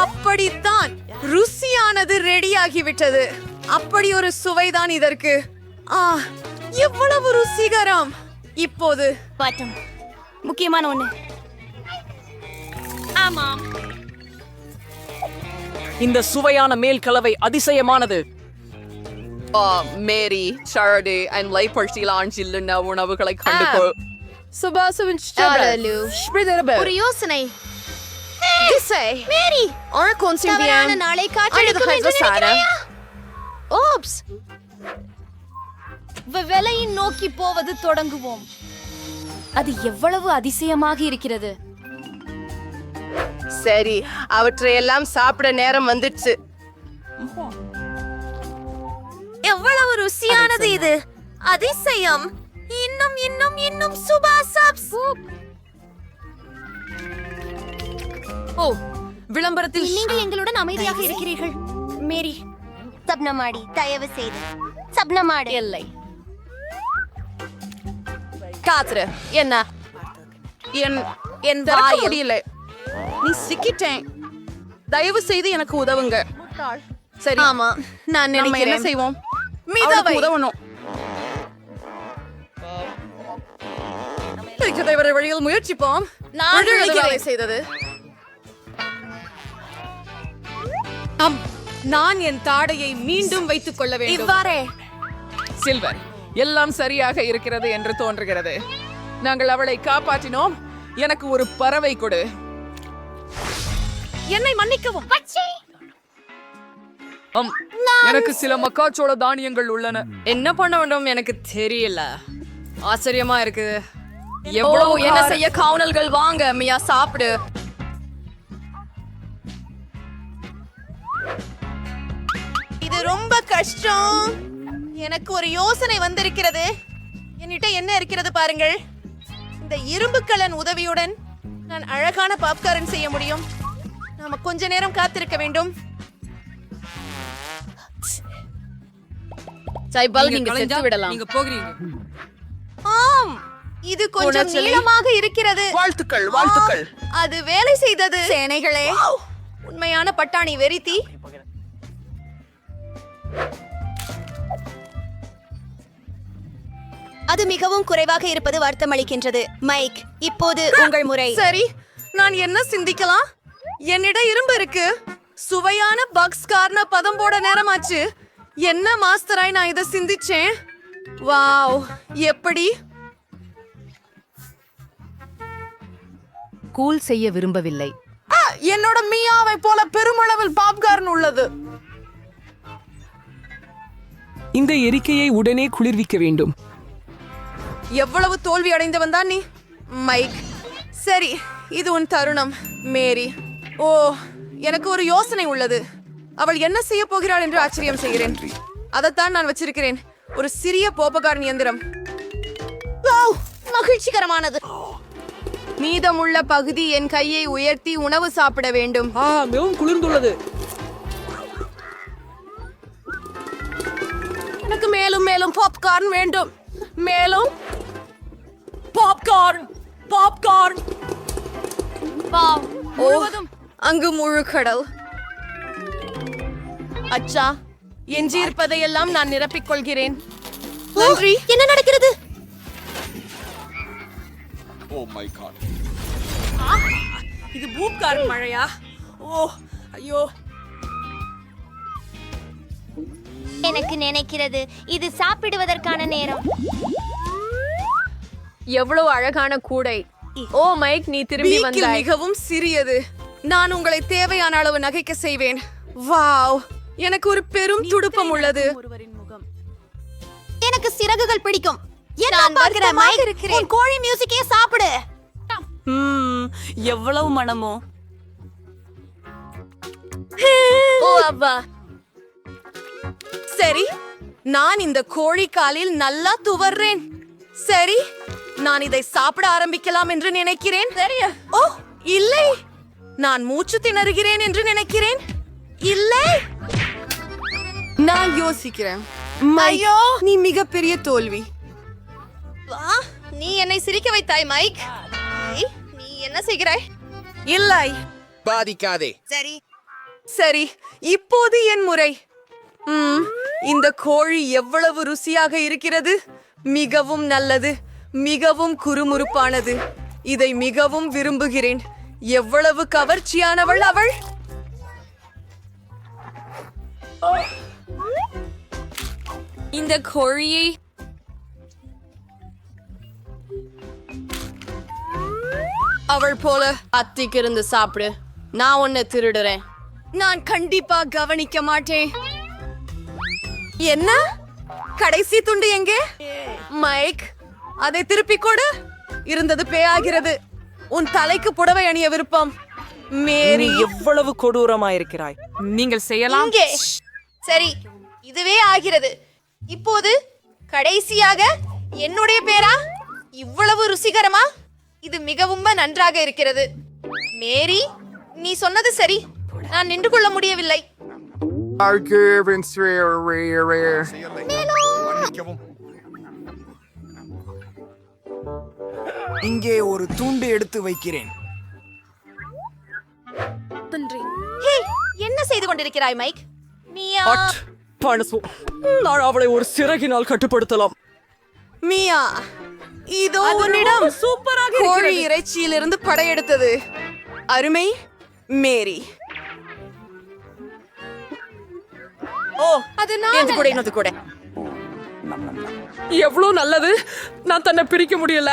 அப்படித்தான், ருசியானது ரெடியாகிவிட்டது. அப்படி ஒரு சுவைதான் இதற்கு. எவ்வளவு ருசிகரம். இப்போது பாட்டம் முக்கியமான ஒண்ணு. ஆமாம், இந்த சுவையான மேல் கலவை அதிசயமானது. மேரி ஷாரடே அண்ட் லைப்பர்சிலான் சில்லுன உணவுகளை கண்டுகொள். ஒரு யோசனை. மேரி, தவறான நாளை காற்றெடுக்கும் என்று நினைக்கிறாயா? ஓப்ஸ், விலையை நோக்கி போவது தொடங்குவோம். அது எவ்வளவு அதிசயமாக இருக்கிறது. சரி, அவற்றையெல்லாம் சாப்பிட நேரம் வந்துடுச்சு. எவ்வளவு ருசியானது இது. அதிசயம். இன்னும் இன்னும் இன்னும் சுபா சப்ஸ். ஓ, விளம்பரத்தில் நீங்கள் எங்களுடன் அமைதியாக இருக்கிறீர்கள். மேரி, சப்னமாடி, தயவு செய்து சப்னமாடு. இல்லை. காத்துரு, என்ன என் திறக்க வாயில் முடியல. நீ சிக்கிட்டேன். தயவு செய்து எனக்கு உதவுங்க. சரி, ஆமா, நான் நம்ம என்ன நினைக்கிறேன். செய்வோம்? மிதவை. அவளுக்கு உதவணும். வழியில் முயற்சிப்போம். நான் வேலை நினைக்கிறேன். செய்தது. நான் என் தாடையை மீண்டும் வைத்துக் கொள்ள வேண்டும். இவ்வாறே சில்வர், எல்லாம் சரியாக இருக்கிறது என்று தோன்றுகிறது. நாங்கள் அவளை காப்பாற்றினோம். எனக்கு ஒரு பறவை கொடு. என்னை மன்னிக்கவும். எனக்கு சில மக்காச்சோள தானியங்கள் உள்ளன. என்ன பண்ண வேண்டும் எனக்கு தெரியல. ஆச்சரியமா இருக்கு. எவ்வளவு என்ன செய்ய காவலர்கள் வாங்க. மியா சாப்பிடு. இது ரொம்ப கஷ்டம். எனக்கு ஒரு யோசனை வந்திருக்கிறது. என்னிட்ட என்ன இருக்கிறது பாருங்கள். இந்த இரும்புக்கலன் உதவியுடன் நான் அழகான பாப்கார்ன் செய்ய முடியும். நாம கொஞ்ச நேரம் காத்திருக்க வேண்டும். நீங்க செத்து விடலாம். நீங்க போகிறீங்க. ஆம், இது கொஞ்சம் நீளமாக இருக்கிறது. வாழ்த்துக்கள், வாழ்த்துக்கள். அது வேலை செய்தது. சேனைகளே, உண்மையான பட்டாணி வெறித்தி. அது மிகவும் குறைவாக இருப்பது வருத்தமளிக்கின்றது. மைக், இப்போது உங்கள் முறை. சரி, நான் என்ன சிந்திக்கலாம்? என்னிடம் இரும்பு இருக்கு. சுவையான பக்ஸ் கார்ன பதம் போட நேரமாச்சு. என்ன மாஸ்டராய் நான் இதை சிந்திச்சேன். வாவ், எப்படி கூல் செய்ய விரும்பவில்லை. என்னோட மியாவை போல பெருமளவில் பாப்கார்ன் உள்ளது. இந்த எரிக்கையை உடனே குளிர்விக்க வேண்டும். எவ்வளவு தோல்வி அடைந்தவன் தான் நீ, மைக். சரி, இது உன் தருணம், மேரி. ஓ, எனக்கு ஒரு யோசனை உள்ளது. அவள் என்ன செய்ய போகிறாள் என்று ஆச்சரியம் செய்கிறேன். அதைத்தான் நான் வச்சிருக்கிறேன். ஒரு சிறிய போப்பகார்ன் இயந்திரம். வாவ், மகிழ்ச்சிகரமானது. மீதமுள்ள பகுதி என் கையை உயர்த்தி உணவு சாப்பிட வேண்டும். மிகவும் குளிர்ந்துள்ளது. எனக்கு மேலும் மேலும் பாப்கார்ன் வேண்டும். மேலும் பாப்கார்ன், பாப்கார்ன். முழுவதும் அங்கு முழு கடல். அச்சா, எஞ்சியிருப்பதையெல்லாம் நான் நிரப்பிக் கொள்கிறேன். நன்றி. என்ன நடக்கிறது? இது பூப்கார்ன் மழையா? ஓ, ஐயோ. எனக்கு நினைக்கிறது இது சாப்பிடுவதற்கான நேரம். எவ்வளவு அழகான கூடை. ஓ மைக், நீ திரும்பி பீக்கில் வந்தாய். மிகவும் சிறியது. நான் உங்களை தேவையான அளவு நகைக்க செய்வேன். வாவ், எனக்கு ஒரு பெரும் துடுப்பம் உள்ளது. எனக்கு சிறகுகள் பிடிக்கும். நான் பார்க்கிறேன் மைக், உன் கோழி மியூசிக்கே சாப்பிடு. எவ்வளவு மனமோ. ஓ அப்பா. சரி, நான் இந்த கோழி காலில் நல்லா துவர்றேன். சரி, நான் இதை சாப்பிட ஆரம்பிக்கலாம் என்று நினைக்கிறேன். ஓ இல்லை, நான் மூச்சு திணறுகிறேன் என்று நினைக்கிறேன். இல்லை, நான் யோசிக்கிறேன். ஐயோ, நீ மிகப்பெரிய தோல்வி. நீ என்னை சிரிக்க வைத்தாய் மைக். நீ என்ன செய்கிறாய்? இல்லை, பாதிக்காதே. சரி, இப்போது என் முறை. இந்த கோழி எவ்வளவு ருசியாக இருக்கிறது. மிகவும் நல்லது. மிகவும் குறுமுறுப்பானது. இதை மிகவும் விரும்புகிறேன். எவ்வளவு கவர்ச்சியானவள் அவள்! இந்த கோழியை அவள் போல அத்திக்கு இருந்து சாப்பிடு. நான் உன்னை திருடுறேன். நான் கண்டிப்பா கவனிக்க மாட்டேன். என்ன? கடைசி துண்டு எங்கே? மைக், அதை திருப்பிக் கொடு. இருந்தது பேயாகிறது. உன் தலைக்கு புடவை அணிய விருப்பம். மேரி, எவ்வளவு கொடூரமாயிருக்கிறாய். நீங்கள் செய்யலாம். இங்கே. சரி, இதுவே ஆகிறது. இப்போது கடைசியாக என்னுடைய பேரா? இவ்வளவு ருசிகரமா? இது மிகவும் நன்றாக இருக்கிறது. மேரி, நீ சொன்னது சரி. நான் நின்று கொள்ள முடியவில்லை. இங்கே ஒரு துண்டு எடுத்து வைக்கிறேன். ஹே, என்ன செய்து கொண்டிருக்கிறாய் மைக்? மியா, நான் அவளை ஒரு சிறகினால் கட்டுப்படுத்தலாம். மியா, இதோ உன்னிடம் சூப்பராக கோழி இறைச்சியிலிருந்து படையெடுத்தது. அருமை மேரி. ஓ, அது நான் கூட இன்னது கூட. எவ்வளவு நல்லது. நான் தன்னை பிரிக்க முடியல.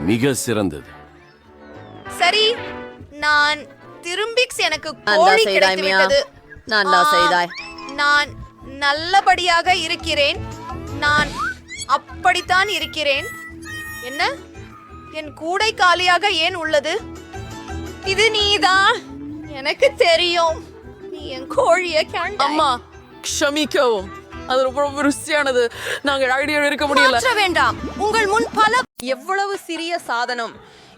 மிக சிறந்தது. சரி, நான் திரும்பிக்ஸ் எனக்கு கோழி கிடைத்து விட்டது. நல்லா செய்தாய். நான் நல்லபடியாக இருக்கிறேன். நான் அப்படித்தான் இருக்கிறேன். என்ன? என் கூடை காலியாக ஏன் உள்ளது? இது நீதான். எனக்கு தெரியும். நீ என் கோழியை கண்டாய். அம்மா, க்ஷமிக்கவும். அது ரொம்ப ருசியானது. நாங்கள் ஐடியா இருக்க முடியல. மாற்ற வேண்டாம். உங்கள் முன் பல எவ்வளவு சிறிய சாதனம்.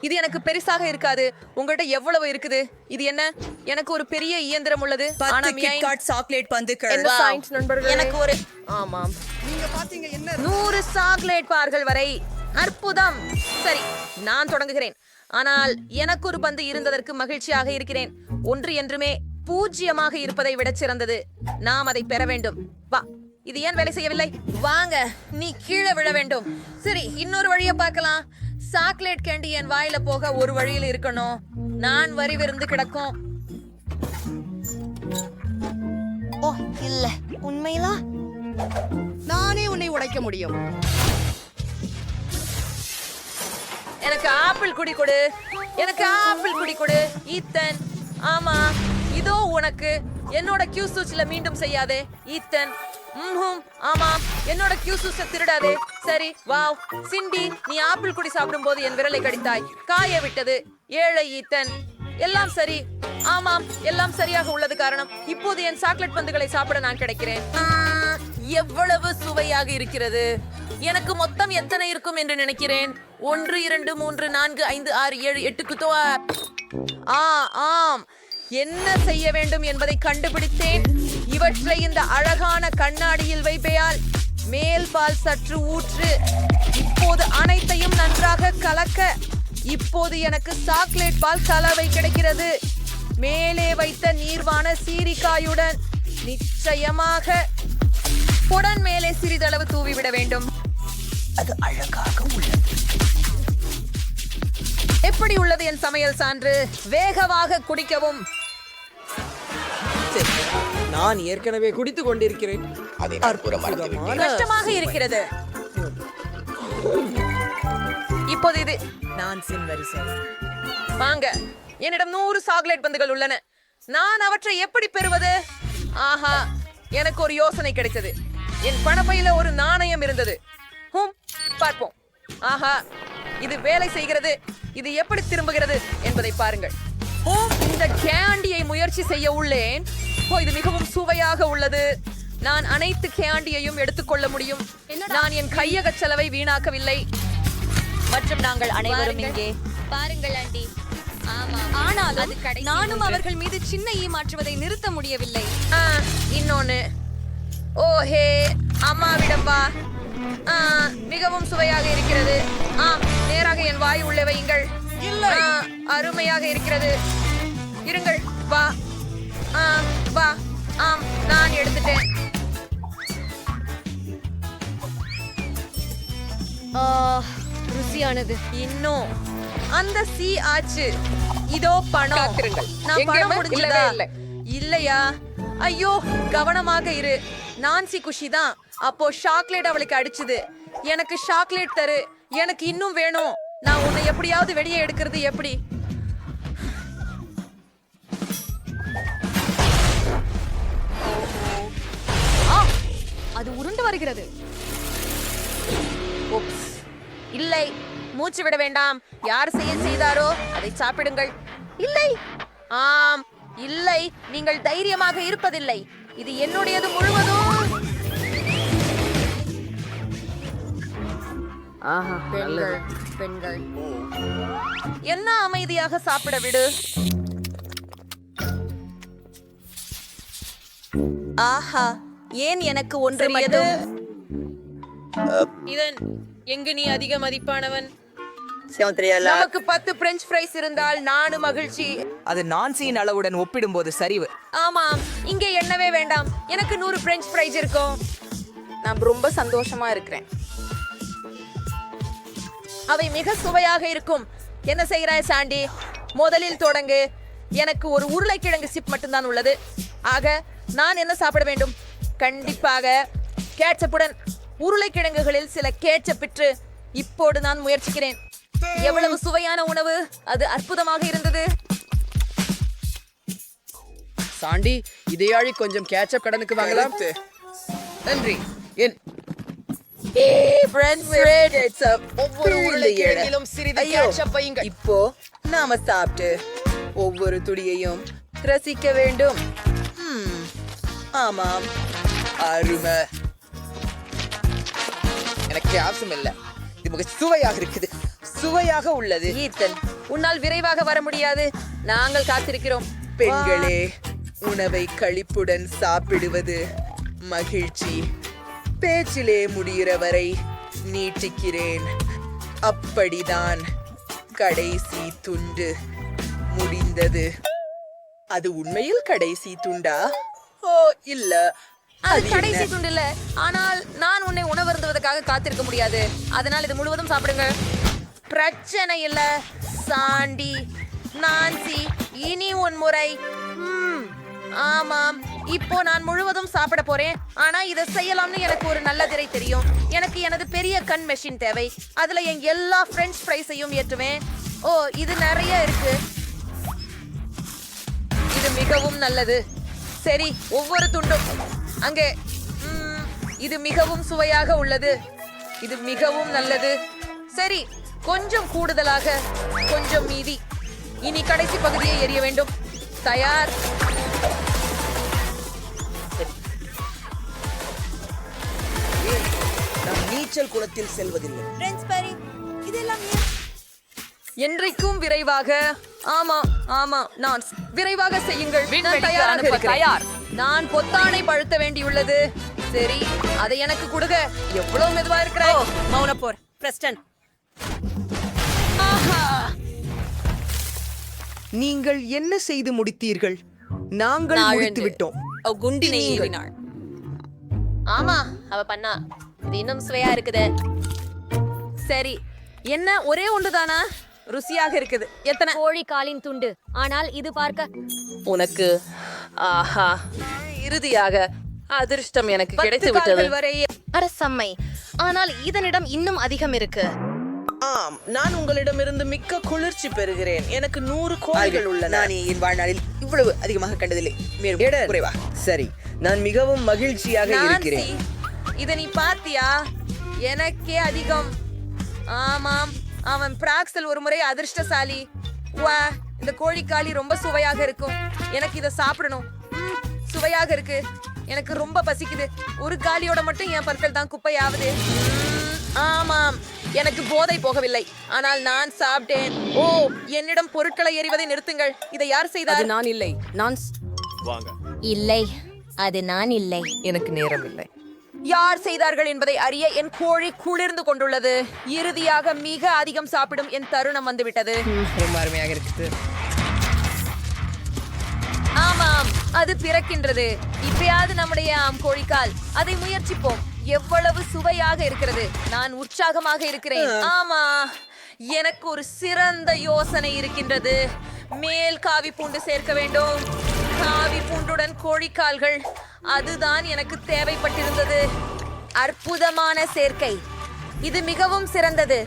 இது எனக்கு பெருசாக இருக்காது. உங்கள்ட்ட எவ்வளவு இருக்குது? இது என்ன? எனக்கு ஒரு பெரிய இயந்திரம் உள்ளது. ஆனா சாக்லேட் பந்துகள். என்ன சயின்ஸ் நண்பர்களே? எனக்கு ஒரு ஆமாம். நீங்க பாத்தீங்க என்ன? 100 சாக்லேட் பார்கள் வரை. அற்புதம். சரி, நான் தொடங்குகிறேன். ஆனால் எனக்கு ஒரு பந்து இருந்ததற்கு மகிழ்ச்சியாக இருக்கிறேன். ஒன்று என்றுமே 0 இருப்பதை விட சிறந்தது. நாம் அதை பெற வேண்டும். வா, இது ஏன் வேலை செய்யவில்லை? வாங்க, நீ கீழே விழ வேண்டும். சரி, இன்னொரு வழியை பார்க்கலாம். சாக்லேட் கேண்டி என் வாயில போக ஒரு வழியில் இருக்கணும். நான் வரி விருந்து கிடக்கும். ஓ இல்ல, உண்மையிலா? நானே உன்னை உடைக்க முடியும். எனக்கு ஆப்பிள் குடி கொடு. எனக்கு ஆப்பிள் குடி கொடு. ஈத்தன், ஆமா, இதோ உனக்கு. என்னோட கியூசூஸ்ல மீண்டும் செய்யாதே ஈத்தன். ஆமா, என்னோட கியூசூஸ திருடாதே. சரி, வாவ். சிண்டி, நீ ஆப்பிள் குடி சாப்பிடும்போது என் விரலை கடித்தாய். காய விட்டது. ஏழை ஈத்தன். எல்லாம் சரி. ஆமாம், எல்லாம் சரியாக உள்ளது. காரணம், இப்போது என் சாக்லேட் பந்துகளை சாப்பிட நான் கிடைக்கிறேன். எவ்வளவு சுவையாக இருக்கிறது. எனக்கு மொத்தம் எத்தனை இருக்கும் என்று நினைக்கிறேன்? 1 2 3 4 5 6 7 8 ஆம், என்ன செய்ய வேண்டும் என்பதை கண்டுபிடித்தேன். இவற்றை இந்த அழகான கண்ணாடியில் வைப்பேயால் மேல் பால் சற்று ஊற்று. இப்போது அனைத்தையும் நன்றாக கலக்க. இப்போது எனக்கு சாக்லேட் பால் கலவை கிடைக்கிறது. மேலே வைத்த நீர்வான சீரிக்காயுடன். நிச்சயமாக உடன் மேலே சிறிதளவு தூவிவிட வேண்டும். அது அழகாக உள்ளது. எப்படி உள்ளது என் சமையல் சான்று? வேகமாக குடிக்கவும். நான் ஏற்கனவே குடித்துக் கொண்டிருக்கிறேன். கஷ்டமாக இருக்கிறது. இப்போது இது நான் வரிசை. வாங்க, என்னிடம் 100 சாக்லேட் பந்துகள் உள்ளன. நான் அவற்றை எப்படி பெறுவது? ஆஹா, எனக்கு ஒரு யோசனை கிடைத்தது. என் பணப்பையில ஒரு நாணயம் இருந்தது. பார்ப்போம். ஆஹா, இது வேலை செய்கிறது. இது எப்படி திரும்புகிறது என்பதை பாருங்கள். இந்த கேண்டியை முயற்சி செய்ய உள்ளேன். இது மிகவும் சுவையாக உள்ளது. நான் அனைத்து கேண்டியையும் எடுத்துக்கொள்ள முடியும். நான் என் கையக செலவை வீணாக்கவில்லை. மற்றும் நாங்கள் அனைவரும் இங்கே பாருங்கள் ஆண்டி. ஆனாலும் நானும் அவர்கள் மீது சின்ன மாற்றுவதை நிறுத்த முடியவில்லை. இன்னொன்னு. ஓஹே, அம்மாவிடம் வா. மிகவும் சுவையாக இருக்கிறது. நேராக என் வாய் உள்ளே வையுங்கள். அருமையாக இருக்கிறது. இருங்கள், வா. வா. நான் எடுத்துட்டேன். சரியானது. இன்னும் அந்த சி ஆச்சு. இதோ பணம். நான் பணம் முடிஞ்சதா? இல்லையா? ஐயோ, கவனமாக இரு. நான்சி குஷி தான். அப்போ சாக்லேட் அவளுக்கு அடிச்சுது. எனக்கு சாக்லேட் தரு, எனக்கு இன்னும் வேணும். நான் உன்னை எப்படியாவது வெளியே எடுக்கிறது எப்படி? அது உருண்டு வருகிறது. உப்ஸ். இல்லை, மூச்சு விட வேண்டாம். யார் செய்தாரோ அதை சாப்பிடுங்கள். இல்லை, ஆம், இல்லை, நீங்கள் தைரியமாக இருப்பதில்லை. இது என்னுடையது முழுவதும். பெண்கள் என்ன அமைதியாக சாப்பிட விடு. ஆஹா, ஏன் எனக்கு ஒன்று மட்டும்? இதன் எங்கு நீ அதிக மதிப்பானவன்? நமக்கு 10 பிரெஞ்ச் ஃப்ரைஸ் இருந்தால் நானும் மகிழ்ச்சி. அது நான்சியின் அளவுடன் ஒப்பிடும்போது சரிவு. ஆமாம், இங்கே எண்ணவே வேண்டாம். எனக்கு 100 பிரெஞ்ச் ஃப்ரைஸ் இருக்கும். நான் ரொம்ப சந்தோஷமா இருக்கிறேன். அவை மிக சுவையாக இருக்கும். என்ன செய்கிறாய் சாண்டி? முதலில் தொடங்கு. எனக்கு ஒரு உருளைக்கிழங்கு சிப் மட்டும்தான் உள்ளது. ஆக நான் என்ன சாப்பிட வேண்டும்? கண்டிப்பாக கேட்சப்புடன். உருளைக்கிழங்குகளில் சில கேட்சப்பிற்று. இப்போது நான் முயற்சிக்கிறேன். எவ்வளவு சுவையான உணவு! அது அற்புதமாக இருந்தது. சாண்டி, இதையாழி கொஞ்சம் கேட்சப் கடனுக்கு வாங்கலாம். நன்றி. ஒவ்வொரு உருளைக்கிழங்கிலும் சிறிது கேட்சப் வையுங்கள். இப்போ நாம சாப்பிட்டு ஒவ்வொரு துளியையும் ரசிக்க வேண்டும். ஆமாம், அருமை. எனக்கு அவசியம் இல்ல. இது மிக சுவையாக இருக்குது. சுவையாக உள்ளது. ஈத்தன், உன்னால் விரைவாக வர முடியாது. நாங்கள் காத்திருக்கிறோம். பெண்களே, உணவை களிப்புடன் சாப்பிடுவது மகிழ்ச்சி. பேச்சிலே முடிகிற வரை நீட்டிக்கிறேன். அப்படிதான் கடைசி துண்டு முடிந்தது. அது உண்மையில் கடைசி துண்டா? ஓ இல்ல, அது கடைசி துண்டு இல்ல. ஆனால் நான் உன்னை உணவருந்துவதற்காக காத்திருக்க முடியாது. அதனால் இது முழுவதும் சாப்பிடுங்க. பிரச்சனை இல்ல சாண்டி. நான்சி, இனி உன் முறை. ஆமாம், இப்போ நான் முழுவதும் சாப்பிட போறேன். ஆனா இதை செய்யலாம்னு எனக்கு ஒரு நல்ல திரை தெரியும். எனக்கு எனது பெரிய கண் மெஷின் தேவை. அதுல என் எல்லா பிரெஞ்ச் ஃப்ரைஸையும் ஏற்றுவேன். ஓ, இது நிறைய இருக்கு. இது மிகவும் நல்லது. சரி, ஒவ்வொரு துண்டும் அங்கே. இது மிகவும் சுவையாக உள்ளது. இது மிகவும் நல்லது. சரி, கொஞ்சம் கூடுதலாக, கொஞ்சம் மீதி. இனி கடைசி பகுதியை எறிய வேண்டும். தயார்? நாம் நீச்சல் குளத்தில் செல்வதில்லை. என்றைக்கும் விரைவாக. ஆமா ஆமா, நான் விரைவாக செய்யுங்கள். நான் தயாராக இருக்கிறேன். தயார். நான் பொத்தானை பழுத்த வேண்டியுள்ளது. சரி, அதை எனக்கு கொடுங்க. எவ்வளவு மெதுவா இருக்கிறாய். மௌனப்போர். பிரஸ்டன். நீங்கள் என்ன செய்து முடித்தீர்கள்? நாங்கள் முடித்து விட்டோம். குண்டினை ஏறினாள். ஆமா, அவ பண்ணா. இது இன்னும் சுவையா இருக்குது. சரி, என்ன ஒரே ஒன்றுதானா? ருசியாக இருக்குது. எத்தனை? கோழி காலின் துண்டு. ஆனால் இது பார்க்க உனக்கு ஆஹா, இறுதியாக அதிர்ஷ்டம் எனக்கு 10 கிடைத்து விட்டது. கால்கள் வரை. அரசம்மை, ஆனால் இதனிடம் இன்னும் அதிகம் இருக்கு. ஆம், நான் உங்களிடமிருந்து மிக்க குளிர்ச்சி பெறுகிறேன். எனக்கு 100 கோழிகள் உள்ளன. நான் என் வாழ்நாளில் இவ்வளவு அதிகமாக கண்டதில்லை. மேலும் குறைவா? சரி, நான் மிகவும் மகிழ்ச்சியாக இருக்கிறேன். இத நீ பாத்தியா? எனக்கே அதிகம். ஆமாம், அவன் பிராக்சல் ஒரு முறை அதிர்ஷ்டசாலி. வா, இந்த கோழிக்காளி ரொம்ப சுவையாக இருக்கும். எனக்கு இத சாப்பிடணும். சுவையாக இருக்கு. எனக்கு ரொம்ப பசிக்குது. ஒரு காலியோட மட்டும் என் பற்கள் தான் குப்பையாவது. ஆமாம், எனக்கு போதை போகவில்லை. ஆனால் நான் சாப்பிட்டேன். ஓ, என்னிடம் பொருட்களை எறிவதை நிறுத்துங்கள். இதை யார் செய்தார்? அது நான் இல்லை. நான் இல்லை, அது நான் இல்லை. எனக்கு நேரம் இல்லை. யார் செய்தார்கள் என்பதை அறிய என் கோழி குளிர்ந்து கொண்டுள்ளது. இறுதியாக மிக அதிகம் சாப்பிடும் என் தருணம் வந்துவிட்டது. ரொம்ப அருமையாக இருக்குது. ஆமாம், அது பிறக்கின்றது. இப்பயாவது நம்முடைய கோழிக்கால். அதை முயற்சிப்போம். எவ்வளவு சுவையாக இருக்கிறது. நான் உற்சாகமாக இருக்கிறேன். ஆமா, எனக்கு ஒரு சிறந்த யோசனை இருக்கின்றது. மேல் காவி பூண்டு சேர்க்க வேண்டும். காவி பூண்டுடன் கோழிக்கால்கள், அதுதான் எனக்கு தேவைப்பட்டிருந்தது. அற்புதமான சேர்க்கை. இது மிகவும் சிறந்தது,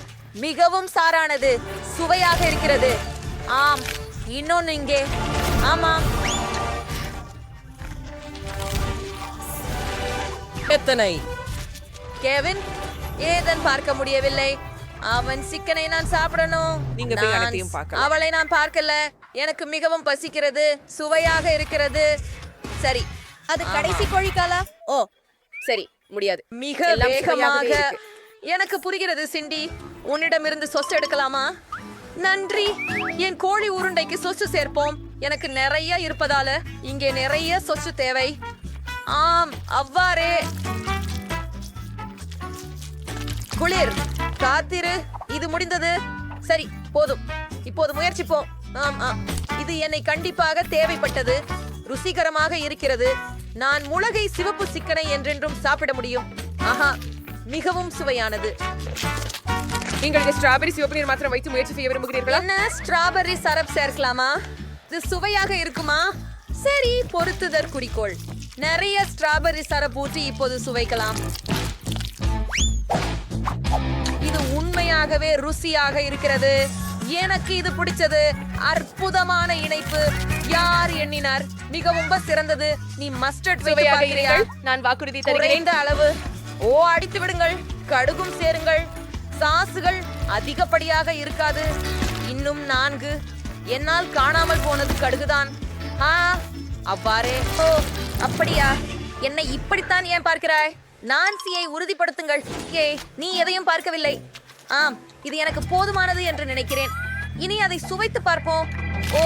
மிகவும் சாரானது, சுவையாக இருக்கிறது. ஆம், இன்னொன்னு இங்கே. ஆமாம், எத்தனை? கெவின், ஏதன் பார்க்க முடியவில்லை. அவன் சிக்கனை நான் சாப்பிடணும். நீங்க போய் நான் அனைத்தையும் பார்க்கலாம். அவளை நான் பார்க்கல. எனக்கு மிகவும் பசிக்கிறது, சுவையாக இருக்கிறது. சரி, அது கடைசி கோழிக்காலா? ஓ சரி, முடியாது. மிக எல்லாம் வேகமாக. சுவையாகவே இருக்கு. எனக்கு புரிகிறது சிண்டி. உன்னிடமிருந்து சொஸ் எடுக்கலாமா? நன்றி. என் கோழி உருண்டைக்கு சொச்சு சேர்ப்போம். எனக்கு நிறைய இருப்பதால இங்கே நிறைய சொச்சு தேவை. ஆம், அவ்வாறே. குளிர், காத்திரு. இது முடிந்தது. சரி, போதும். இப்போது முயற்சிப்போம். இது என்னை கண்டிப்பாக தேவைப்பட்டது. ருசிகரமாக இருக்கிறது. நான் முளகை சிவப்பு சிக்கனை என்றென்றும் சாப்பிட முடியும். ஆஹா, மிகவும் சுவையானது. நீங்கள் ஸ்ட்ராபெரி சிவப்பு நீர் மாத்திரம் வைத்து முயற்சி செய்ய விரும்புகிறீர்களா? என்ன, ஸ்ட்ராபெர்ரி சரப் சேர்க்கலாமா? இது சுவையாக இருக்குமா? சரி, பொறுத்துதற் குறிக்கோள். நிறைய ஸ்ட்ராபெர்ரி சரப் ஊற்றி இப்போது சுவைக்கலாம். இது உண்மையாகவே ருசியாக இருக்கிறது. எனக்கு இது பிடிச்சது. அற்புதமான இணைப்பு. யார் எண்ணினார்? மிகவும் சிறந்தது. நீ மஸ்டர்ட் சுவையாக இருங்கள். நான் வாக்குறுதி தருகிறேன். குறைந்த அளவு. ஓ, அடித்து விடுங்கள். கடுகும் சேருங்கள். சாசுகள் அதிகப்படியாக இருக்காது. இன்னும் 4. என்னால் காணாமல் போனது கடுகுதான். அவ்வாறே. ஓ, அப்படியா? என்னை இப்படித்தான் ஏன் பார்க்கிறாய்? நான்சியை உறுதிப்படுத்துங்கள். நீ எதையும் பார்க்கவில்லை. ஆம், இது எனக்கு போதுமானது என்று நினைக்கிறேன். இனி அதை சுவைத்து பார்ப்போம். ஓ,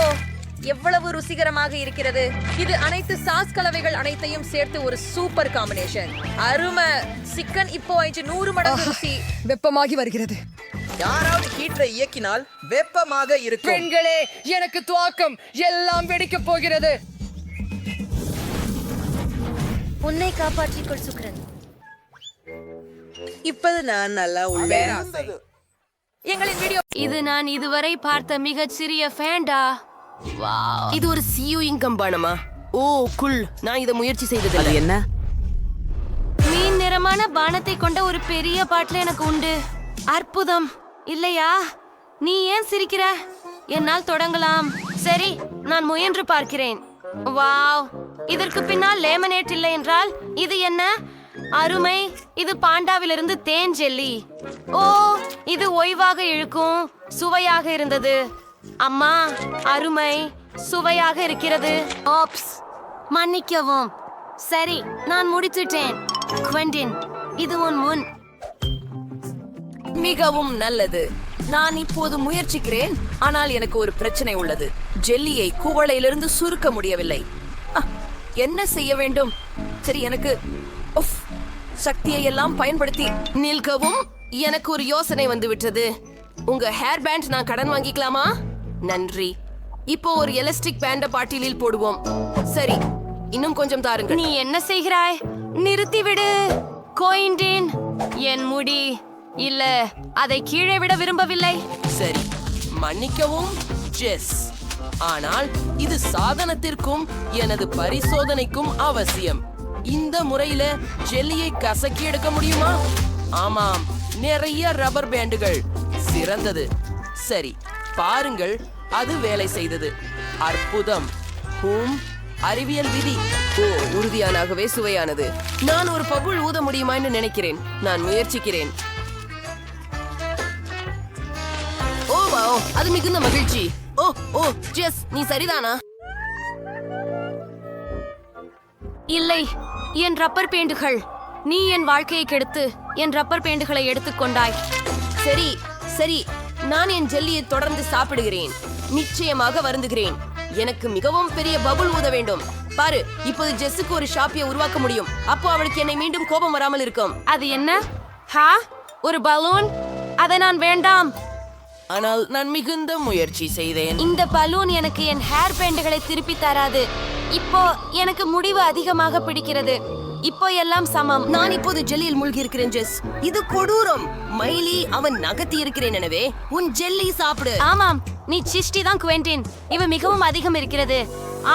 எவ்வளவு ருசிகரமாக இருக்கிறது. இது அனைத்து சாஸ் கலவைகள் அனைத்தையும் சேர்த்து ஒரு சூப்பர் காம்பினேஷன். அருமை. சிக்கன் இப்போ 100 மடங்கு ருசி. வெப்பமாகி வருகிறது. யாராவது ஹீட்டரை இயக்கினால் வெப்பமாக இருக்கும். பெண்களே, எனக்கு துவாக்கம். எல்லாம் வெடிக்கப் போகிறது. உன்னை காப்பாற்றிக்கொள் சுக்ரன். இப்போது நான் நல்லா உள்ளேன். எங்களின் வீடியோ. இது நான் இதுவரை பார்த்த மிகச் சிறிய ஃபேண்டா. இது ஒரு சியூயிங் கம்பானமா? ஓ குல், நான் இதை முயற்சி செய்தது. என்ன? மீன் நிறமான பானத்தை கொண்ட ஒரு பெரிய பாட்டில் எனக்கு உண்டு. அற்புதம் இல்லையா? நீ ஏன் சிரிக்கிற? என்னால் தொடங்கலாம். சரி, நான் முயன்று பார்க்கிறேன். வாவ், இதற்கு பின்னால் லேமனேட் இல்லை என்றால் இது என்ன? அருமை. இது பாண்டாவிலிருந்து தேன் ஜெல்லி. ஓ, இது ஓய்வாக இழுக்கும். சுவையாக இருந்தது. அம்மா, அருமை. சுவையாக இருக்கிறது. ஆப்ஸ், மன்னிக்கவும். சரி, நான் முடித்துட்டேன். குவெண்டின், இது உன் முன். மிகவும் நல்லது. நான் இப்போது முயற்சிக்கிறேன். ஆனால் எனக்கு ஒரு பிரச்சனை உள்ளது. ஜெல்லியை குவளையிலிருந்து சுருக்க முடியவில்லை. என்ன செய்ய வேண்டும்? சரி, எனக்கு சக்தியை எல்லாம் பயன்படுத்தி நிற்கவும் எனக்கு ஒரு யோசனை வந்து விட்டது. உங்க ஹேர் பேண்ட் நான் கடன் வாங்கிக்கலாமா? நன்றி. இப்போ ஒரு எலாஸ்டிக் பேண்ட பாட்டிலில் போடுவோம். சரி, இன்னும் கொஞ்சம் தாருங்கள். நீ என்ன செய்கிறாய்? நிறுத்திவிடு. கோயின்டின், என் முடி. இல்ல, அதை கீழே விட விரும்பவில்லை. சரி, மன்னிக்கவும் ஜெஸ். ஆனால் இது சாதனத்திற்கும் எனது பரிசோதனைக்கும் அவசியம். இந்த முறையில ஜெல்லியை கசக்கி எடுக்க முடியுமா? ஆமாம், நிறைய ரப்பர் பேண்டுகள். சிறந்தது. சரி, பாருங்கள், அது வேலை செய்தது. அற்புதம். அறிவியல் விதி. ஓ, உறுதியானாகவே சுவையானது. நான் ஒரு பபுள் ஊத முடியுமான்னு நினைக்கிறேன். நான் முயற்சிக்கிறேன். ஓ வாவ், அது மிகுந்த மகிழ்ச்சி. ஓ ஓ ஜெஸ், நீ சரிதானா? இல்லை, என் ரப்பர் பேண்டுகள். நீ என் வாழ்க்கையை கெடுத்து என் ரப்பர் பேண்டுகளை எடுத்துக்கொண்டாய். சரி சரி, நான் என் ஜெல்லியை தொடர்ந்து சாப்பிடுகிறேன். நிச்சயமாக வருந்துகிறேன். எனக்கு மிகவும் பெரிய பபுள் ஊத வேண்டும். பாரு, இப்போது ஜெஸ்ஸுக்கு ஒரு ஷாப்பியை உருவாக்க முடியும். அப்போ அவளுக்கு என்னை மீண்டும் கோபம் வராமல் இருக்கும். அது என்ன? ஹா, ஒரு பலூன்? அதை நான் வேண்டாம். ஆனால் நான் மிகுந்த முயற்சி செய்தேன். இந்த பலூன் எனக்கு என் ஹேர் பேண்டுகளை திருப்பி தராது. இப்போ எனக்கு முடிவு அதிகமாக பிடிக்கிறது. இப்போ எல்லாம் சமம். நான் இப்போது ஜெல்லியில் மூழ்கி இருக்கிறேன் ஜெஸ். இது கொடூரம். மைலி, அவன் நகர்த்தி இருக்கிறேன். எனவே உன் ஜெல்லி சாப்பிடு. ஆமாம், நீ சிஷ்டி தான் குவென்டின். இவ மிகவும் அதிகம் இருக்கிறது.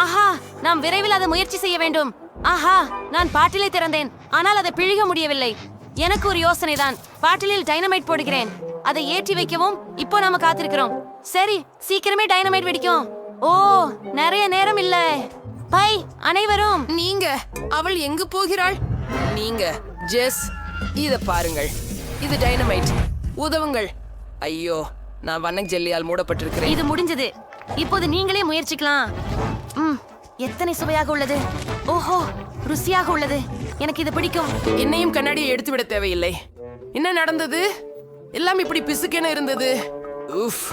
ஆஹா, நாம் விரைவில் அதை முயற்சி செய்ய வேண்டும். ஆஹா, நான் பாட்டிலை திறந்தேன், ஆனால் அதை பிழிய முடியவில்லை. எனக்கு ஒரு யோசனை தான். பாட்டிலில் டைனமைட் போடுகிறேன். அதை ஏற்றி வைக்கவும். இப்போ நாம காத்திருக்கிறோம். சரி, சீக்கிரமே டைனமைட் வெடிக்கும். ஓ, நிறைய நேரம் இல்ல. பை அனைவரும். நீங்க அவள் எங்கு போகிறாள்? நீங்க ஜெஸ், இத பாருங்கள். இது டைனமைட். உதவுங்கள். ஐயோ, நான் வண்ணக் ஜெல்லியால் மூடப்பட்டிருக்கிறேன். இது முடிஞ்சது. இப்போது நீங்களே முயற்சிக்கலாம். எத்தனை சுவையாக உள்ளது. ஓஹோ, ருசியாக உள்ளது. எனக்கு இது பிடிக்கும். என்னையும் கண்ணாடியை எடுத்து விட தேவையில்லை. என்ன நடந்தது? எல்லாம் இப்படி பிசுக்கென இருந்தது. உஃப்,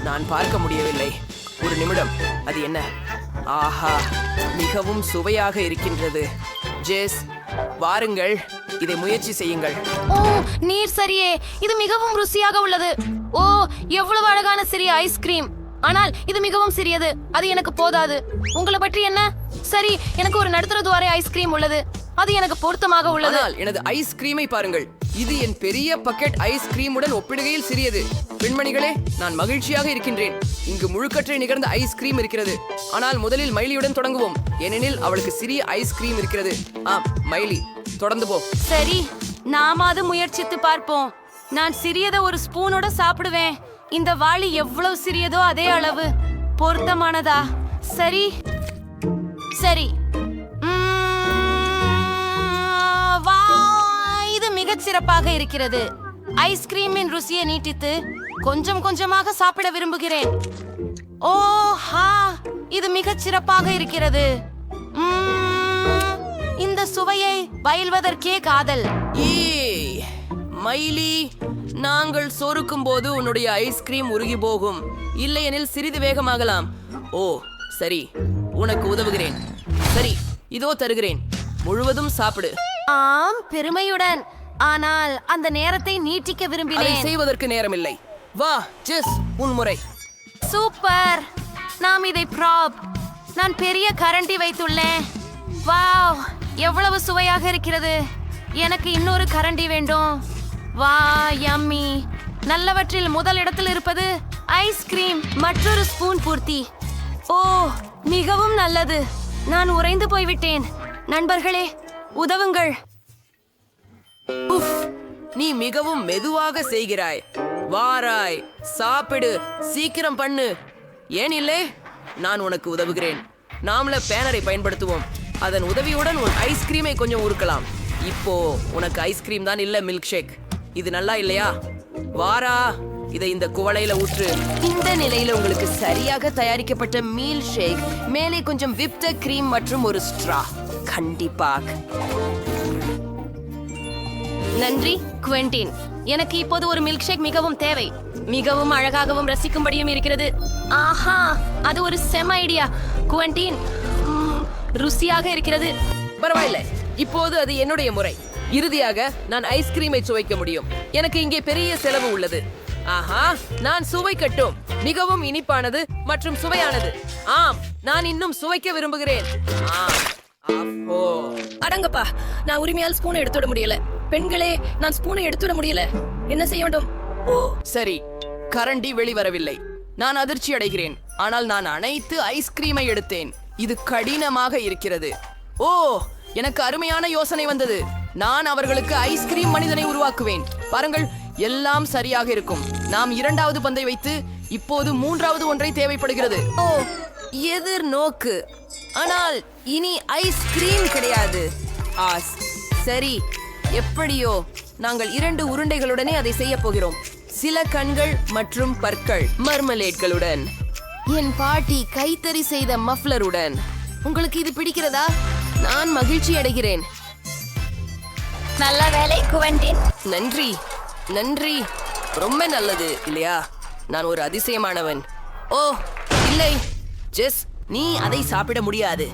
நான் பார்க்க முடியவில்லை. ஒரு நிமிடம். அது என்ன? ஆஹா, மிகவும் சுவையாக இருக்கின்றது. ஜெஸ், வாருங்கள், இதை முயற்சி செய்யுங்கள். ஓ, நீர் சரியே. இது மிகவும் ருசியாக உள்ளது. ஓ, எவ்வளவு அழகான சிறிய ஐஸ்கிரீம். ஆனால் இது மிகவும் சிறியது. அது எனக்கு போதாது. உங்களை பற்றி என்ன? சரி, எனக்கு ஒரு நடுத்தர துவாரை ஐஸ்கிரீம் உள்ளது. அது எனக்கு பொருத்தமாக உள்ளது. ஆனால் எனது ஐஸ்கிரீமை பாருங்கள். இது என் பெரிய பக்கெட் ஐஸ்கிரீமுடன் ஒப்பிடுகையில் சிறியது. பெண்மணிகளே, நான் மகிழ்ச்சியாக இருக்கின்றேன். இங்கு முழுக்கற்றை நிகழ்ந்த ஐஸ்கிரீம் இருக்கிறது. ஆனால் முதலில் மைலியுடன் தொடங்குவோம், ஏனெனில் அவளுக்கு சிறிய ஐஸ்கிரீம் இருக்கிறது. மைலி, தொடர்ந்து போ. சரி, நாம அது முயற்சித்து பார்ப்போம். நான் சிறியதை ஒரு ஸ்பூனோட சாப்பிடுவேன். இந்த வாளி எவ்வளவு சிறியதோ அதே அளவு. பொருத்தமானதா? சரி சரி. இது மிகச் சிறப்பாக இருக்கிறது. ஐஸ்கிரீமின் ருசியை நீட்டித்து கொஞ்சம் கொஞ்சமாக சாப்பிட விரும்புகிறேன். ஓஹா, இது மிகச் சிறப்பாக இருக்கிறது. இந்த சுவையை பயில்வதற்கே காதல். மைலி, நாங்கள் சொருக்கும் போது உன்னுடைய ஐஸ்கிரீம் உருகி போகும். இல்லையெனில் சிறிது வேகமாகலாம். ஓ சரி, உனக்கு உதவுகிறேன். சரி, இதோ தருகிறேன். முழுவதும் சாப்பிடு. ஆம், பெருமையுடன். ஆனால் அந்த நேரத்தை நீட்டிக்க அதை விரும்பினேன். செய்வதற்கு நேரமில்லை. வா ஜெஸ், உன் முறை. சூப்பர். நாம் இதை ப்ராப். நான் பெரிய கரண்டி வைத்துள்ளேன். வாவ், எவ்வளவு சுவையாக இருக்கிறது. எனக்கு இன்னொரு கரண்டி வேண்டும். வா, யம்மி. நல்லவற்றில் முதல் இடத்தில் இருப்பது ஐஸ்கிரீம். மற்றொரு ஸ்பூன் பூர்த்தி. ஓ, மிகவும் நல்லது. நான் உறைந்து போய்விட்டேன். நண்பர்களே, உதவுங்கள். உஃப், நீ மிகவும் மெதுவாக செய்கிறாய். வாராய், சாப்பிடு, சீக்கிரம் பண்ணு. ஏன் இல்லை? நான் உனக்கு உதவுகிறேன். நாமள பேனரை பயன்படுத்துவோம். அதன் உதவியுடன் உன் ஐஸ்கிரீமை கொஞ்சம் உருக்கலாம். இப்போ உனக்கு ஐஸ்கிரீம் தான் இல்ல, மில்க் ஷேக். இது நல்லா இல்லையா? வாரா, இதை இந்த குவளையில ஊற்று. இந்த நிலையில உங்களுக்கு சரியாக தயாரிக்கப்பட்ட மீல் ஷேக், மேலே கொஞ்சம் விப்ட கிரீம் மற்றும் ஒரு ஸ்ட்ரா. கண்டிப்பாக. நன்றி குவென்டின். எனக்கு இப்போது ஒரு மில்க் ஷேக் மிகவும் தேவை. மிகவும் அழகாகவும் ரசிக்கும்படியும் இருக்கிறது. ஆஹா, அது ஒரு செம ஐடியா குவென்டின். ருசியாக இருக்கிறது. பரவாயில்லை, இப்போது அது என்னுடைய முறை. இறுதியாக நான் ஐஸ்கிரீமை சுவைக்க முடியும். எனக்கு இங்கே பெரிய செலவு உள்ளது. ஆஹா, நான் சுவைக்கட்டும். மிகவும் இனிப்பானது மற்றும் சுவையானது. ஆம், நான் இன்னும் சுவைக்க விரும்புகிறேன். அடங்கப்பா, நான் உரிமையால் ஸ்பூனை எடுத்துட முடியல. பெண்களே, நான் ஸ்பூனை எடுத்துட முடியல. என்ன செய்ய வேண்டும்? ஓ சரி, கரண்டி வெளிவரவில்லை. நான் அதிர்ச்சி அடைகிறேன். ஆனால் நான் அனைத்து ஐஸ்கிரீமை எடுத்தேன். இது கடினமாக இருக்கிறது. ஓ, எனக்கு அருமையான யோசனை வந்தது. நான் அவர்களுக்கு ஐஸ்கிரீம் மனிதனை உருவாக்குவேன். பாருங்கள், எல்லாம் சரியாக இருக்கும். நாம் இரண்டாவது பந்தை வைத்து இப்போது மூன்றாவது ஒன்றை தேவைப்படுகிறது. ஓ, எதிர்நோக்கு. ஆனால் இனி ஐஸ்கிரீம் கிடையாது. சரி, எப்படியோ நாங்கள் 2 உருண்டைகளுடனே அதை செய்ய போகிறோம். சில கண்கள் மற்றும் பற்கள் மர்மலேட்களுடன். என் பாட்டி கைத்தறி செய்த மஃப்லருடன். உங்களுக்கு இது பிடிக்கிறதா? நான் மகிழ்ச்சி அடைகிறேன். நல்ல வேலை குவென்டின். நன்றி நன்றி, ரொம்ப நல்லது இல்லையா? நான் ஒரு அதிசயமானவன். ஓ இல்லை ஜெஸ், நீ அதை சாப்பிட முடியாது.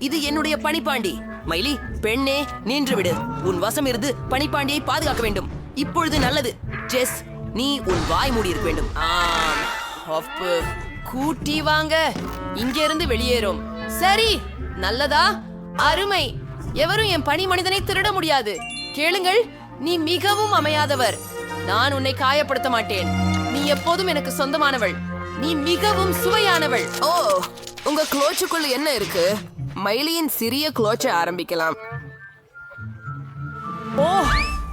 இது என்னுடைய பனிப்பாண்டி. மைலி, பெண்ணே, நின்று விடு. உன் வசம் இருந்து பனிப்பாண்டியை பாதுகாக்க வேண்டும். இப்பொழுது நல்லது. ஜெஸ், நீ உன் வாய் மூடி இருக்க வேண்டும். கூட்டி வாங்க, இங்க இருந்து வெளியேறும். சரி, நல்லதா? அருமை. எவரும் என் பணி மனிதனை திருட முடியாது. கேளுங்கள், நீ மிகவும் அமையாதவர். நான் உன்னை காயப்படுத்த மாட்டேன். நீ எப்போதும் எனக்கு சொந்தமானவள். நீ மிகவும் சுவையானவள். ஓ, உங்க குளோச்சுக்குள்ள என்ன இருக்கு? மைலியின் சிறிய குளோச்சை ஆரம்பிக்கலாம். ஓ,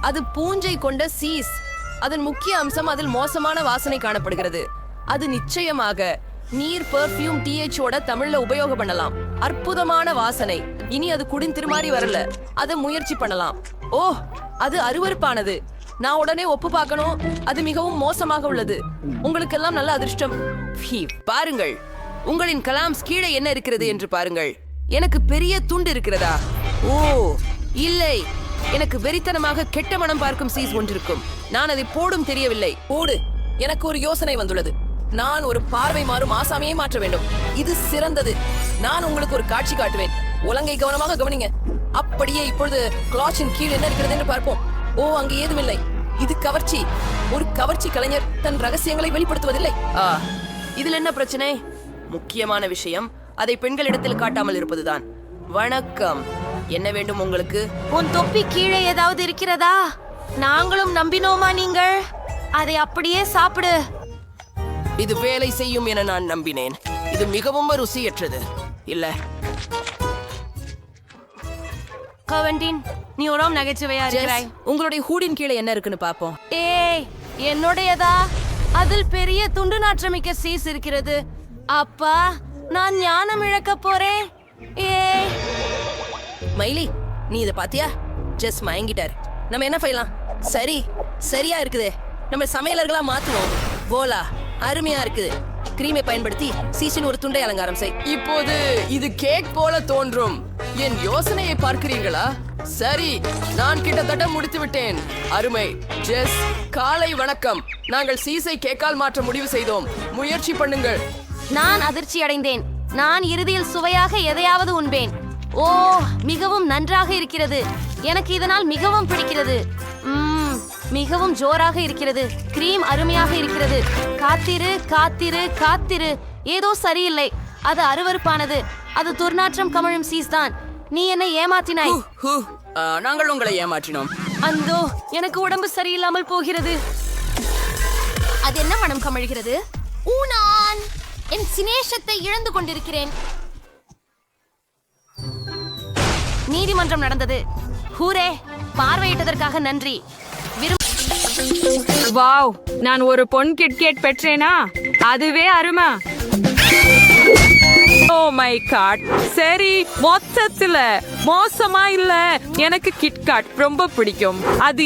அது பூஞ்சை கொண்ட சீஸ். அதன் முக்கிய அம்சம் அதில் மோசமான வாசனை காணப்படுகிறது. அது நிச்சயமாக நீர் பெர்ஃப்யூம் THஓட தமிழ்ல உபயோகம் பண்ணலாம். அற்புதமான வாசனை. இனி அது திருமாறி வரல. அதை முயற்சி பண்ணலாம். ஓ, அது அருவருப்பானது. நான் உடனே ஒப்பு பார்க்கணும். அது மிகவும் மோசமாக உள்ளது. உங்களுக்கெல்லாம் நல்ல அதிர்ஷ்டம். பாருங்கள், உங்களின் கலாம்ஸ் கீழே என்ன இருக்கிறது என்று பாருங்கள். எனக்கு பெரிய துண்டு இருக்கிறதா? ஓ இல்லை, எனக்கு வெறித்தனமாக கெட்ட மனம் பார்க்கும் சீஸ் ஒன்றிருக்கும். நான் அதை போடும் தெரியவில்லை. போடு. எனக்கு ஒரு யோசனை வந்துள்ளது. நான் ஒரு பார்வை மாறும் ஆசாமியை மாற்ற வேண்டும். இது சிறந்தது. நான் உங்களுக்கு ஒரு காட்சி காட்டுவேன். ஒழுங்கை கவனமாக கவனிங்க. அப்படியே இப்பொழுது கிளாச்சின் கீழ் என்ன இருக்கிறது என்று பார்ப்போம். ஓ, அங்கு ஏதுமில்லை. இது கவர்ச்சி. ஒரு கவர்ச்சி கலைஞர் தன் ரகசியங்களை வெளிப்படுத்துவதில்லை. இதில் என்ன பிரச்சனை? முக்கியமான விஷயம் அதை பெண்களிடத்தில் காட்டாமல் இருப்பதுதான். வணக்கம், என்ன வேண்டும் உங்களுக்கு? உன் தொப்பி கீழே ஏதாவது இருக்கிறதா? நாங்களும் நம்பினோமா? நீங்கள் அதை அப்படியே சாப்பிடு. இது வேலை செய்யும் என நான் நம்பினேன். இது மிகவும் ருசியற்றது. இல்ல கவண்டின், நீ ஒரு நகைச்சுவையா இருக்கிறாய். உங்களுடைய ஹூடின் கீழே என்ன இருக்குன்னு பாப்போம். ஏய், என்னுடையதா? அதில் பெரிய துண்டு நாற்றமிக்க சீஸ் இருக்கிறது. அப்பா, நான் ஞானம் இழக்க போறேன். ஏய் மைலி, நீ இத பாத்தியா? ஜெஸ் மயங்கிட்டார். நம்ம என்ன செய்யலாம்? சரியா இருக்குதே. நம்ம சமையலர்களா மாத்துவோம். போலா, அருமையா இருக்குது. கிரீமை பயன்படுத்தி சீசின் ஒரு துண்டை அலங்காரம் செய். இப்போது இது கேக் போல தோன்றும். என் யோசனையை பார்க்கிறீர்களா? சரி, நான் கிட்டத்தட்ட முடித்து விட்டேன். அருமை. ஜெஸ், காலை வணக்கம். நாங்கள் சீஸை கேக்கால் மாற்ற முடிவு செய்தோம். முயற்சி பண்ணுங்கள். நான் அதிர்ச்சி அடைந்தேன். நான் இறுதியில் சுவையாக எதையாவது உண்பேன். ஓ, மிகவும் நன்றாக இருக்கிறது. எனக்கு இதனால் மிகவும் பிடிக்கிறது. மிகவும் ஜோராக இருக்கிறது. கிரீம் அருமையாக இருக்கிறது. காத்திரு. ஏதோ சரியில்லை. அது அருவருப்பானது. அது துர்நாற்றம் கமழும் சீஸ் தான். நீ என்னை ஏமாற்றினாய். நாங்கள் உங்களை ஏமாற்றினோம். அந்தோ, எனக்கு உடம்பு சரியில்லாமல் போகிறது. அது என்ன மனம் கமழ்கிறது? நான் என் சினேஷத்தை இழந்து கொண்டிருக்கிறேன். நீதிமன்றம் நடந்தது. ஹூரே, பார்வையிட்டதற்காக நன்றி. வாவ், நான் ஒரு பொன் கிட்கேட் பெற்றேனா? அதுவே அருமை. Oh my God. சரி, மொத்தத்துல மோசமா இல்ல. எனக்கு கிட்காட் ரொம்ப பிடிக்கும். அது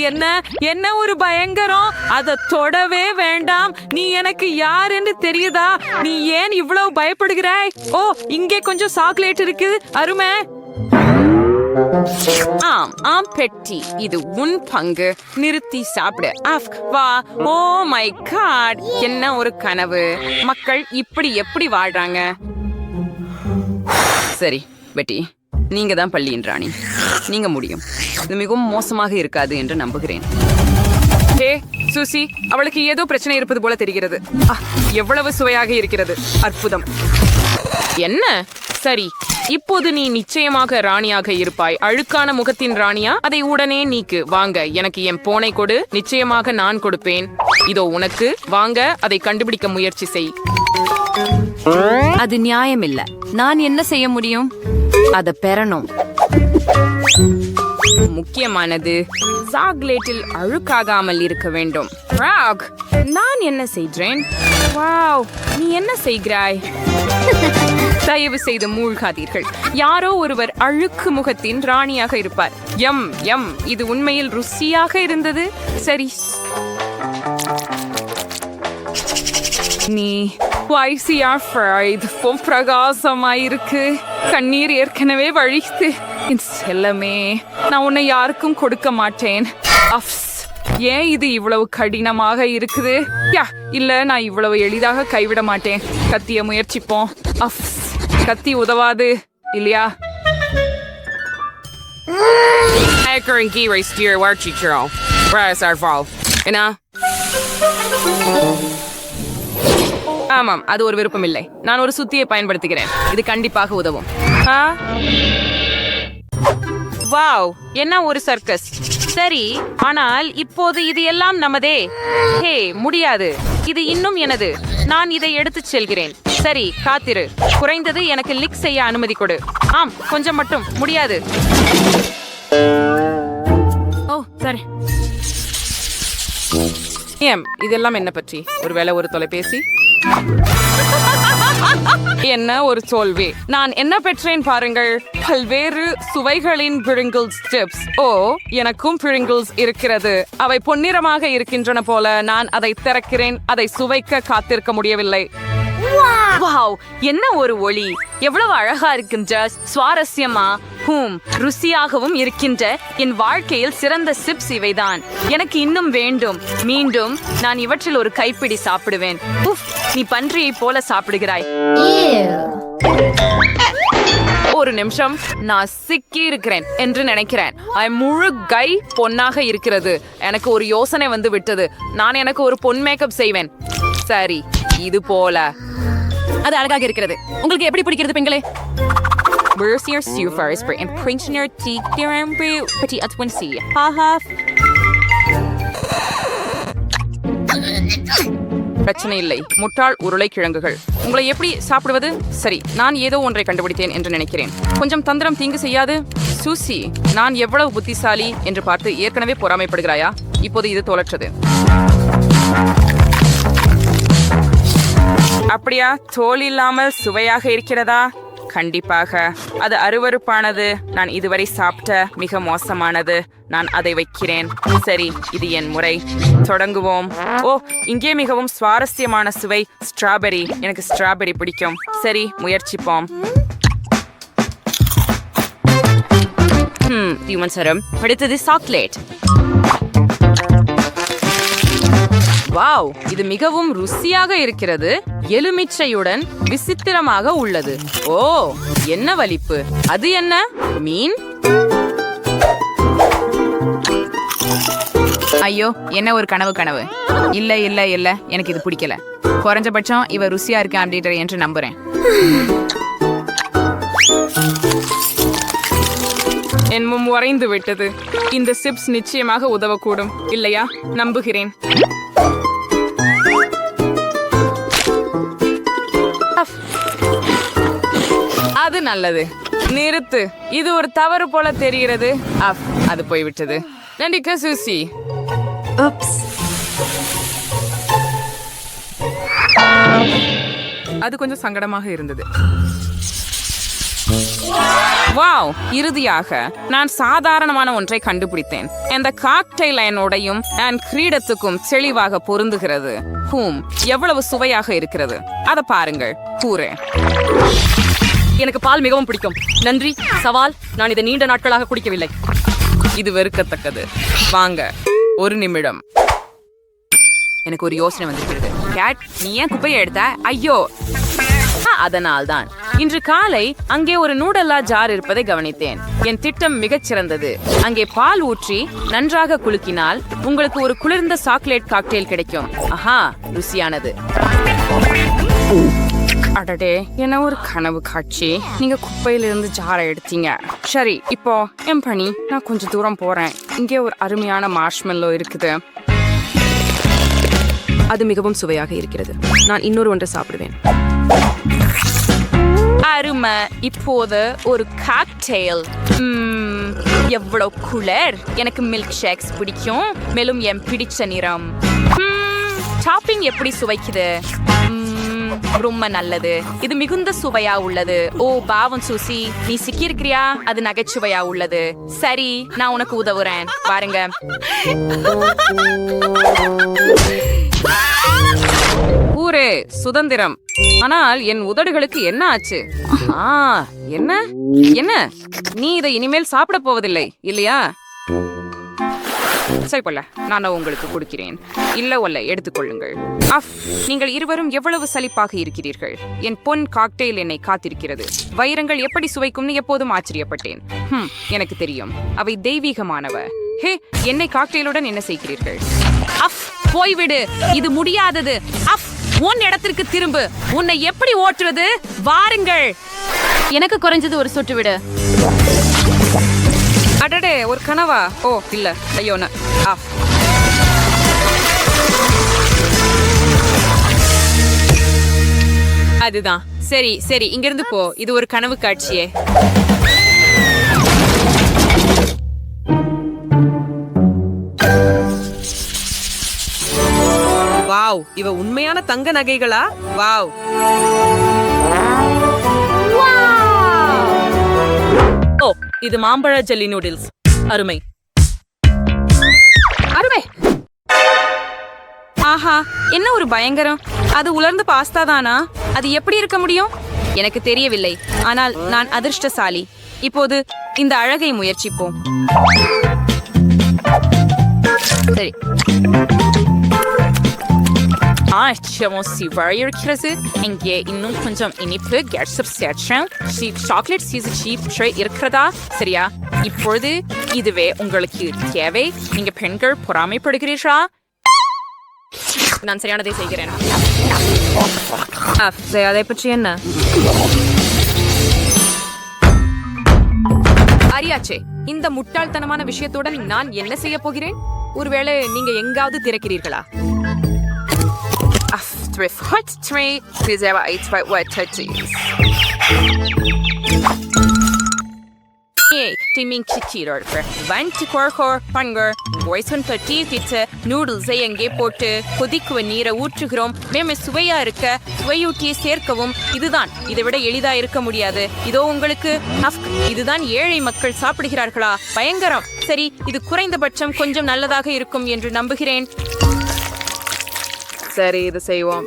என்ன ஒரு பயங்கரம். அதை தொடவே வேண்டாம். நீ எனக்கு யார் என்று தெரியுதா? நீ ஏன் இவ்வளவு பயப்படுகிறாய்? ஓ, இங்கே கொஞ்சம் சாக்லேட் இருக்கு. அருமை. ஆம் பெட்டி, இது உன் பங்கு. நிறுத்தி சாப்பிடு. வா. ஓ மை காட், என்ன ஒரு கனவு. மக்கள் இப்படி எப்படி வாழ்றாங்க? சரி பெட்டி, நீங்க தான் பள்ளியின் ராணி. நீங்க முடியும். இது மிகவும் மோசமாக இருக்காது என்று நம்புகிறேன். ஹே சுசி, அவளுக்கு ஏதோ பிரச்சனை இருப்பது போல தெரிகிறது. எவ்வளவு சுவையாக இருக்கிறது. அற்புதம். என்ன? சரி, இப்போது நீ நிச்சயமாக ராணியாக இருப்பாய். அழுக்கான முகத்தின் ராணியா? அதை உடனே நீக்கு. வாங்க, எனக்கு என் போனை கொடு. நிச்சயமாக நான் கொடுப்பேன். இதோ உனக்கு. வாங்க, அதை கண்டுபிடிக்க முயற்சி செய். அது நியாயம் இல்ல. நான் என்ன செய்ய முடியும்? அதை பெறணும். முக்கியமானது சாக்லேட்டில் அழுக்காகாமல் இருக்க வேண்டும். ராக், நான் என்ன செய்கிறேன்? வாவ், நீ என்ன செய்கிறாய்? தயவு செய்து மூழ்காதீர்கள். யாரோ ஒருவர் அழுக்கு முகத்தின் ராணியாக இருப்பார். எம், இது உண்மையில் ருசியாக இருந்தது. சரி, நீ பிரகாசமாயிருக்கு. கண்ணீர் ஏற்கனவே வழித்து. செல்லமே, நான் உன்னை யாருக்கும் கொடுக்க மாட்டேன். ஏன் இது இவ்வளவு கடினமாக இருக்குது? இல்ல, நான் இவ்வளவு எளிதாக கைவிட மாட்டேன். கத்திய முயற்சிப்போம். கத்தி உதவாது இல்லையா? ஆமாம், அது ஒரு விருப்பம் இல்லை. நான் ஒரு சுத்தியை பயன்படுத்துகிறேன். இது கண்டிப்பாக உதவும். வாவ், என்ன ஒரு சர்க்கஸ். சரி, ஆனால் இப்போது இது எல்லாம் நமதே. ஹே, முடியாது. இது இன்னும் எனது. நான் இதை எடுத்துச் செல்கிறேன். சரி, காத்திரு. குறைந்தது எனக்கு லிக் செய்ய அனுமதி கொடு. ஆம், கொஞ்சம் மட்டும். முடியாது. ஓ, சரி. இதெல்லாம் என்ன பற்றி? ஒருவேளை ஒரு தொலைபேசி? என்ன ஒரு தோல்வி. நான் என்ன பெற்றேன் பாருங்கள். பல்வேறு சுவைகளின் பிரிங்கிள்ஸ் சிப்ஸ். ஓ, எனக்கும் பிரிங்கிள்ஸ் இருக்கிறது. அவை பொன்னிறமாக இருக்கின்றன போல. நான் அதை திறக்கிறேன். அதை சுவைக்க காத்திருக்க முடியவில்லை. வாவ், என்ன ஒரு ஒளி. எவ்வளவு அழகா இருக்கின்ற, சுவாரஸ்யமா, ருசியாகவும் இருக்கின்ற என் வாழ்க்கையில் சிறந்த சிப்ஸ் இவைதான். எனக்கு இன்னும் வேண்டும். மீண்டும் நான் இவற்றில் ஒரு கைப்பிடி சாப்பிடுவேன். நீ பன்றியை போல சாப்பிடுகிறாய். ஒரு நிமிஷம், நான் சிக்கி இருக்கிறேன் என்று நினைக்கிறேன். முழு கை பொன்னாக இருக்கிறது. எனக்கு ஒரு யோசனை வந்து விட்டது. நான் எனக்கு ஒரு பொன் மேக்கப் செய்வேன். சரி, இது போல. அது அழகாக இருக்கிறது. உங்களுக்கு எப்படி பிடிக்கிறது பெண்களே? பிரச்சனை இல்லை. முட்டாள் உருளைக்கிழங்குகள். உங்களை எப்படி சாப்பிடுவது? சரி, நான் ஏதோ ஒன்றை கண்டுபிடித்தேன் என்று நினைக்கிறேன். கொஞ்சம் தந்திரம் தீங்கு செய்யாது. சூசி, நான் எவ்வளவு புத்திசாலி என்று பார்த்து ஏற்கனவே பொறாமைப்படுகிறாயா? இப்போது இது தோலற்றது. அப்படியா? தோல் இல்லாமல் சுவையாக இருக்கிறதா? கண்டிப்பாக. அது அருவருப்பானது. நான் இதுவரை சாப்பிட்ட மிக மோசமானது. நான் அதை வைக்கிறேன். சரி, இது என் முறை. தொடங்குவோம். ஓ, இங்கே மிகவும் சுவாரஸ்யமான சுவை. ஸ்ட்ராபெரி. எனக்கு ஸ்ட்ராபெரி பிடிக்கும். சரி, முயற்சிப்போம். சரம். அடுத்தது சாக்லேட். வாவ், இது மிகவும் ருசியாக இருக்கிறது. எலுமிச்சையுடன் விசித்திரமாக உள்ளது. ஓ, என்ன வலிப்பு. அது என்ன? மீன்? ஐயோ, என்ன ஒரு கனவு. இல்ல இல்ல இல்ல, எனக்கு இது பிடிக்கல. குறைஞ்சபட்சம் இவ ருசியா இருக்கா அப்படின்ற என்று நம்புறேன். என் முன் உறைந்து விட்டது. இந்த சிப்ஸ் நிச்சயமாக உதவக்கூடும் இல்லையா? நம்புகிறேன். அது நல்லது. நிறுத்து. இது ஒரு தவறு போல தெரிகிறது. அது போய்விட்டது. நன்றி சூசி. அது கொஞ்சம் சங்கடமாக இருந்தது. வாவ், இறுதியாக நான் சாதாரணமான ஒன்றை கண்டுபிடித்தேன். இந்த காக்டெயில் என்னோடையும் நான் கிரீடத்துக்கும் தெளிவாக பொருந்துகிறது. எவ்வளவு சுவையாக இருக்கிறது. அதை பாருங்கள். கூறேன். எனக்கு பால் மிகவும் பிடிக்கும். நன்றி. சவால். நான் இதை நீண்ட நாட்களாக குடிக்கவில்லை. இது வெறுக்கத்தக்கது. வாங்க, ஒரு நிமிடம். எனக்கு ஒரு யோசனை வந்திருக்கிறது. கேட், நீ ஏன் குப்பையை எடுத்த? ஐயோ, அதனால்தான். இன்று காலை அங்கே ஒரு நூடல்லா ஜார் இருப்பதை கவனித்தேன். என் திட்டம் மிகச் சிறந்தது. அங்கே பால் ஊற்றி நன்றாக குலுக்கினால் உங்களுக்கு ஒரு குளிர்ந்த சாக்லேட் காக்டெயில் கிடைக்கும். ஆஹா, ருசியானது. அடடே, என்ன ஒரு கனவு காட்சி. நீங்க குப்பையிலிருந்து ஜாரை எடுத்தீங்க. சரி, இப்போ என் பணி. நான் கொஞ்சம் தூரம் போறேன். இங்கே ஒரு அருமையான மார்ஷ்மெல்லோ இருக்குது. அது மிகவும் சுவையாக இருக்கிறது. நான் இன்னொரு ஒன்றை சாப்பிடுவேன். அருமை. இப்போது ஒரு காக்டெயில். எவ்வளவு குளிர். எனக்கு மில்க் ஷேக்ஸ் பிடிக்கும். மேலும் என் பிடிச்ச நிறம். டாப்பிங் எப்படி சுவைக்குது? ரொம்ப நல்லது. இது மிகுந்த சுவையா உள்ளது. ஓ, பாவம் சூசி, நீ சிக்கியிருக்கிறியா? அது நகைச்சுவையா உள்ளது. சரி, நான் உனக்கு உதவுறேன். பாருங்க. ஊரே சுதந்திரம். ஆனால் என் உதடுகளுக்கு என்ன ஆச்சு? என்ன என்ன? நீ இதை இனிமேல் சாப்பிட போவதில்லை இல்லையா? சரி போல, நான் உங்களுக்கு கொடுக்கிறேன். இல்ல எடுத்துக்கொள்ளுங்கள். நீங்கள் இருவரும் எவ்வளவு சலிப்பாக இருக்கிறீர்கள். என் பொன் காக்டெயில் என்னை காத்திருக்கிறது. வைரங்கள் எப்படி சுவைக்கும்னு எப்போதும் ஆச்சரியப்பட்டேன். எனக்கு தெரியும், அவை தெய்வீகமானவ. ஹே, என்னை காக்டெயிலுடன் என்ன செய்கிறீர்கள்? போய்விடு. இது முடியாதது. உன் இடத்திற்கு திரும்பு. உன்னை எப்படி ஓட்டுவது? வாருங்கள். எனக்கு குறைஞ்சது ஒரு சொட்டு விடு. அடடே, ஒரு கனவா? ஓ இல்ல, ஐயோன்னு ஆஃப். அதுதான். சரி சரி, இங்கிருந்து போ. இது ஒரு கனவு காட்சியே. வாவ், இவ உண்மையான தங்க நகைகளா? வாவ். ஓ, இது மாம்பழ ஜெல்லி நூடுல்ஸ். அருமை அருமை. ஆஹா, என்ன ஒரு பயங்கரம். அது உலர்ந்த பாஸ்தா தானா? அது எப்படி இருக்க முடியும்? எனக்கு தெரியவில்லை, ஆனால் நான் அதிர்ஷ்டசாலி. இப்போது இந்த அழகை முயற்சிப்போம். சரி, இருக்கிறது. இங்கே இன்னும் கொஞ்சம் இனிப்பு கெட்சப் சேர்ச்சேன். சாக்லேட் சீஸ் இருக்கிறதா? சரியா? இப்பொழுது இதுவே உங்களுக்கு தேவை. நீங்க பெண்கள் பொறாமைப்படுகிறீர்களா? நான் சரியானதை செய்கிறேன். அதை பற்றி என்ன? அறியாச்சே, இந்த முட்டாள்தனமான விஷயத்துடன் நான் என்ன செய்ய போகிறேன்? ஒருவேளை நீங்க எங்காவது திறக்கிறீர்களா? நூடுல்ஸை எங்கே போட்டு கொதிக்குவ நீரை ஊற்றுகிறோம். மேமே சுவையா இருக்க சுவையூட்டியை சேர்க்கவும். இதுதான். இதை விட எளிதா இருக்க முடியாது. இதோ உங்களுக்கு. இதுதான் ஏழை மக்கள் சாப்பிடுகிறார்களா? பயங்கரம். சரி, இது குறைந்தபட்சம் கொஞ்சம் நல்லதாக இருக்கும் என்று நம்புகிறேன். சரி, இது செய்வோம்.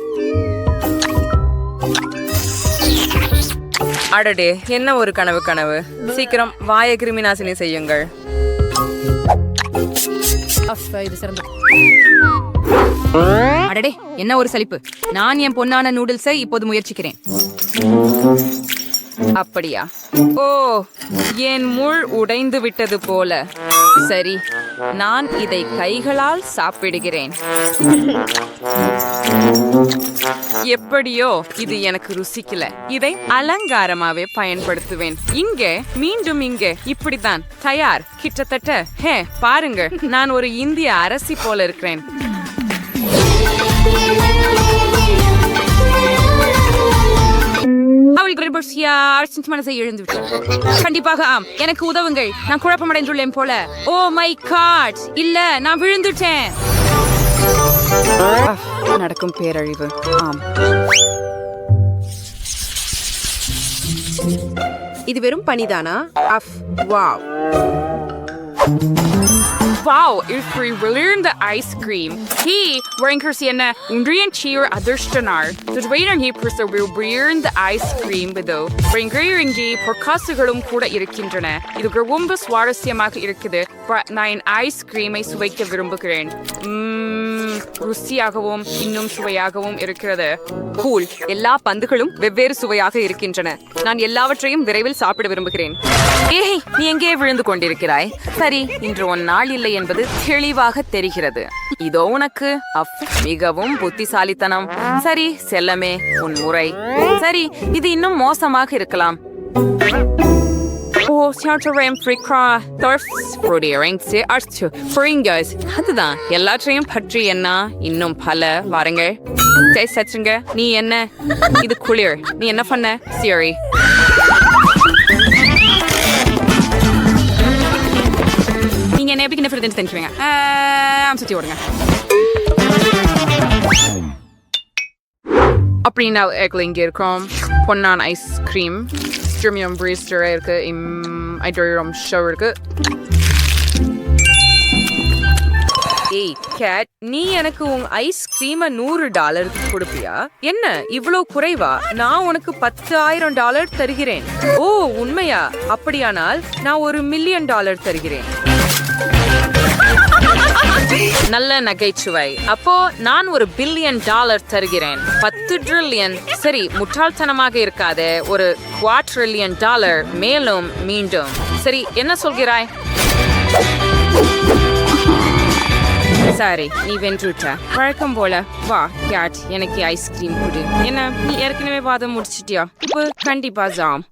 அடடே, என்ன ஒரு கனவு. சீக்கிரம் வாய கிருமி நாசினி செய்யுங்கள். இது சிறந்தது. அடடே, என்ன ஒரு சலிப்பு. நான் என் பொன்னான நூடுல்ஸை இப்போது முயற்சிக்கிறேன். அப்படியா? ஓ, என் முள் உடைந்து விட்டது போல. சரி, நான் இதை கைகளால் சாப்பிடுகிறேன். எப்படியோ இது எனக்கு ருசிக்கல. இதை அலங்காரமாவே பயன்படுத்துவேன். இங்கே மீண்டும் இங்கே இப்படித்தான். தயார். கிட்டத்தட்ட. ஹே, பாருங்க, நான் ஒரு இந்திய அரசி போல இருக்கிறேன். கண்டிப்பாக ஆம். எனக்கு உதவுங்கள். நான் குழப்பமடைந்துள்ளேன் போல. ஓ மை காட், இல்ல, நான் விழுந்துட்டேன். நடக்கும் பேரழிவு. ஆம், இது வெறும் பனிதானா? வாவ். Wow, இப்படி விழுந்த ஐஸ்கிரீம். ஹீ, வரங்கர்சி என்ன உன்றியன் சீர் அதிர்ஷ்டனார். துவைரங்கி புருஷ விழுந்த ஐஸ்கிரீம் இதோ. வரங்கி பொற்காசுகளும் கூட இருக்கின்றன. இது ரொம்ப சுவாரஸ்யமாக இருக்குது. நான் ஐஸ்கிரீமை சுவைக்க விரும்புகிறேன். ருசியாகவும் இன்னும் சுவையாகவும் இருக்கிறது. கூல். எல்லா பந்துகளும் வெவ்வேறு சுவையாக இருக்கின்றன. நான் எல்லாவற்றையும் விரைவில் சாப்பிட விரும்புகிறேன். ஏய், நீ எங்கே விழுந்து கொண்டிருக்கிறாய்? சரி, இன்று ஒரு நாள் இல்லை என்பது தெளிவாக தெரிகிறது. இதோ உனக்கு. மிகவும் புத்திசாலித்தனம். சரி செல்லமே, உன் முறை. சரி, இது இன்னும் மோசமாக இருக்கலாம். அதுதான். எல்லாற்றையும் பற்றி என்ன? இன்னும் பல. வாருங்கள், சச்சுங்க. நீ என்ன? இது குளிர். நீ என்ன பண்ண? சரி, நீங்க என்ன எப்படி கிணறு தெரிஞ்சுவீங்க? சுத்தி ஓடுங்க. அப்படின்னா இங்க இருக்கோம். பொன்னான ஐஸ்கிரீம். ஸ்ட்ரிமியம் பிரீஸ்டர் இருக்கு. ஐட்ரோம் ஷோ இருக்கு. ஏய் கேட், நீ எனக்கு உன் ஐஸ்கிரீமை $100 கொடுப்பியா? என்ன இவ்வளவு குறைவா? நான் உனக்கு $10,000 தருகிறேன். ஓ, உண்மையா? அப்படியானால் நான் $1 மில்லியன் தருகிறேன். நல்ல நகைச்சுவை. அப்போ நான் $1 பில்லியன் தருகிறேன். 10 ட்ரில்லியன். சரி, முட்டாள்தனமாக இருக்காது. ஒரு $250,000,000 மேலும் மீண்டும். சரி, என்ன சொல்கிறாய்? சரி, நீ வென்றுட்ட. வழக்கம் போல. வா கேட், எனக்கு ஐஸ்கிரீம் கொடு. என்ன, நீ ஏற்கனவே வாதம் முடிச்சிட்டியா? இப்போ கண்டிப்பா ஜாம்.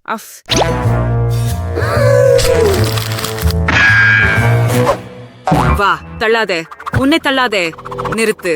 வா, தள்ளாதே, உன்னை தள்ளாதே, நிறுத்து.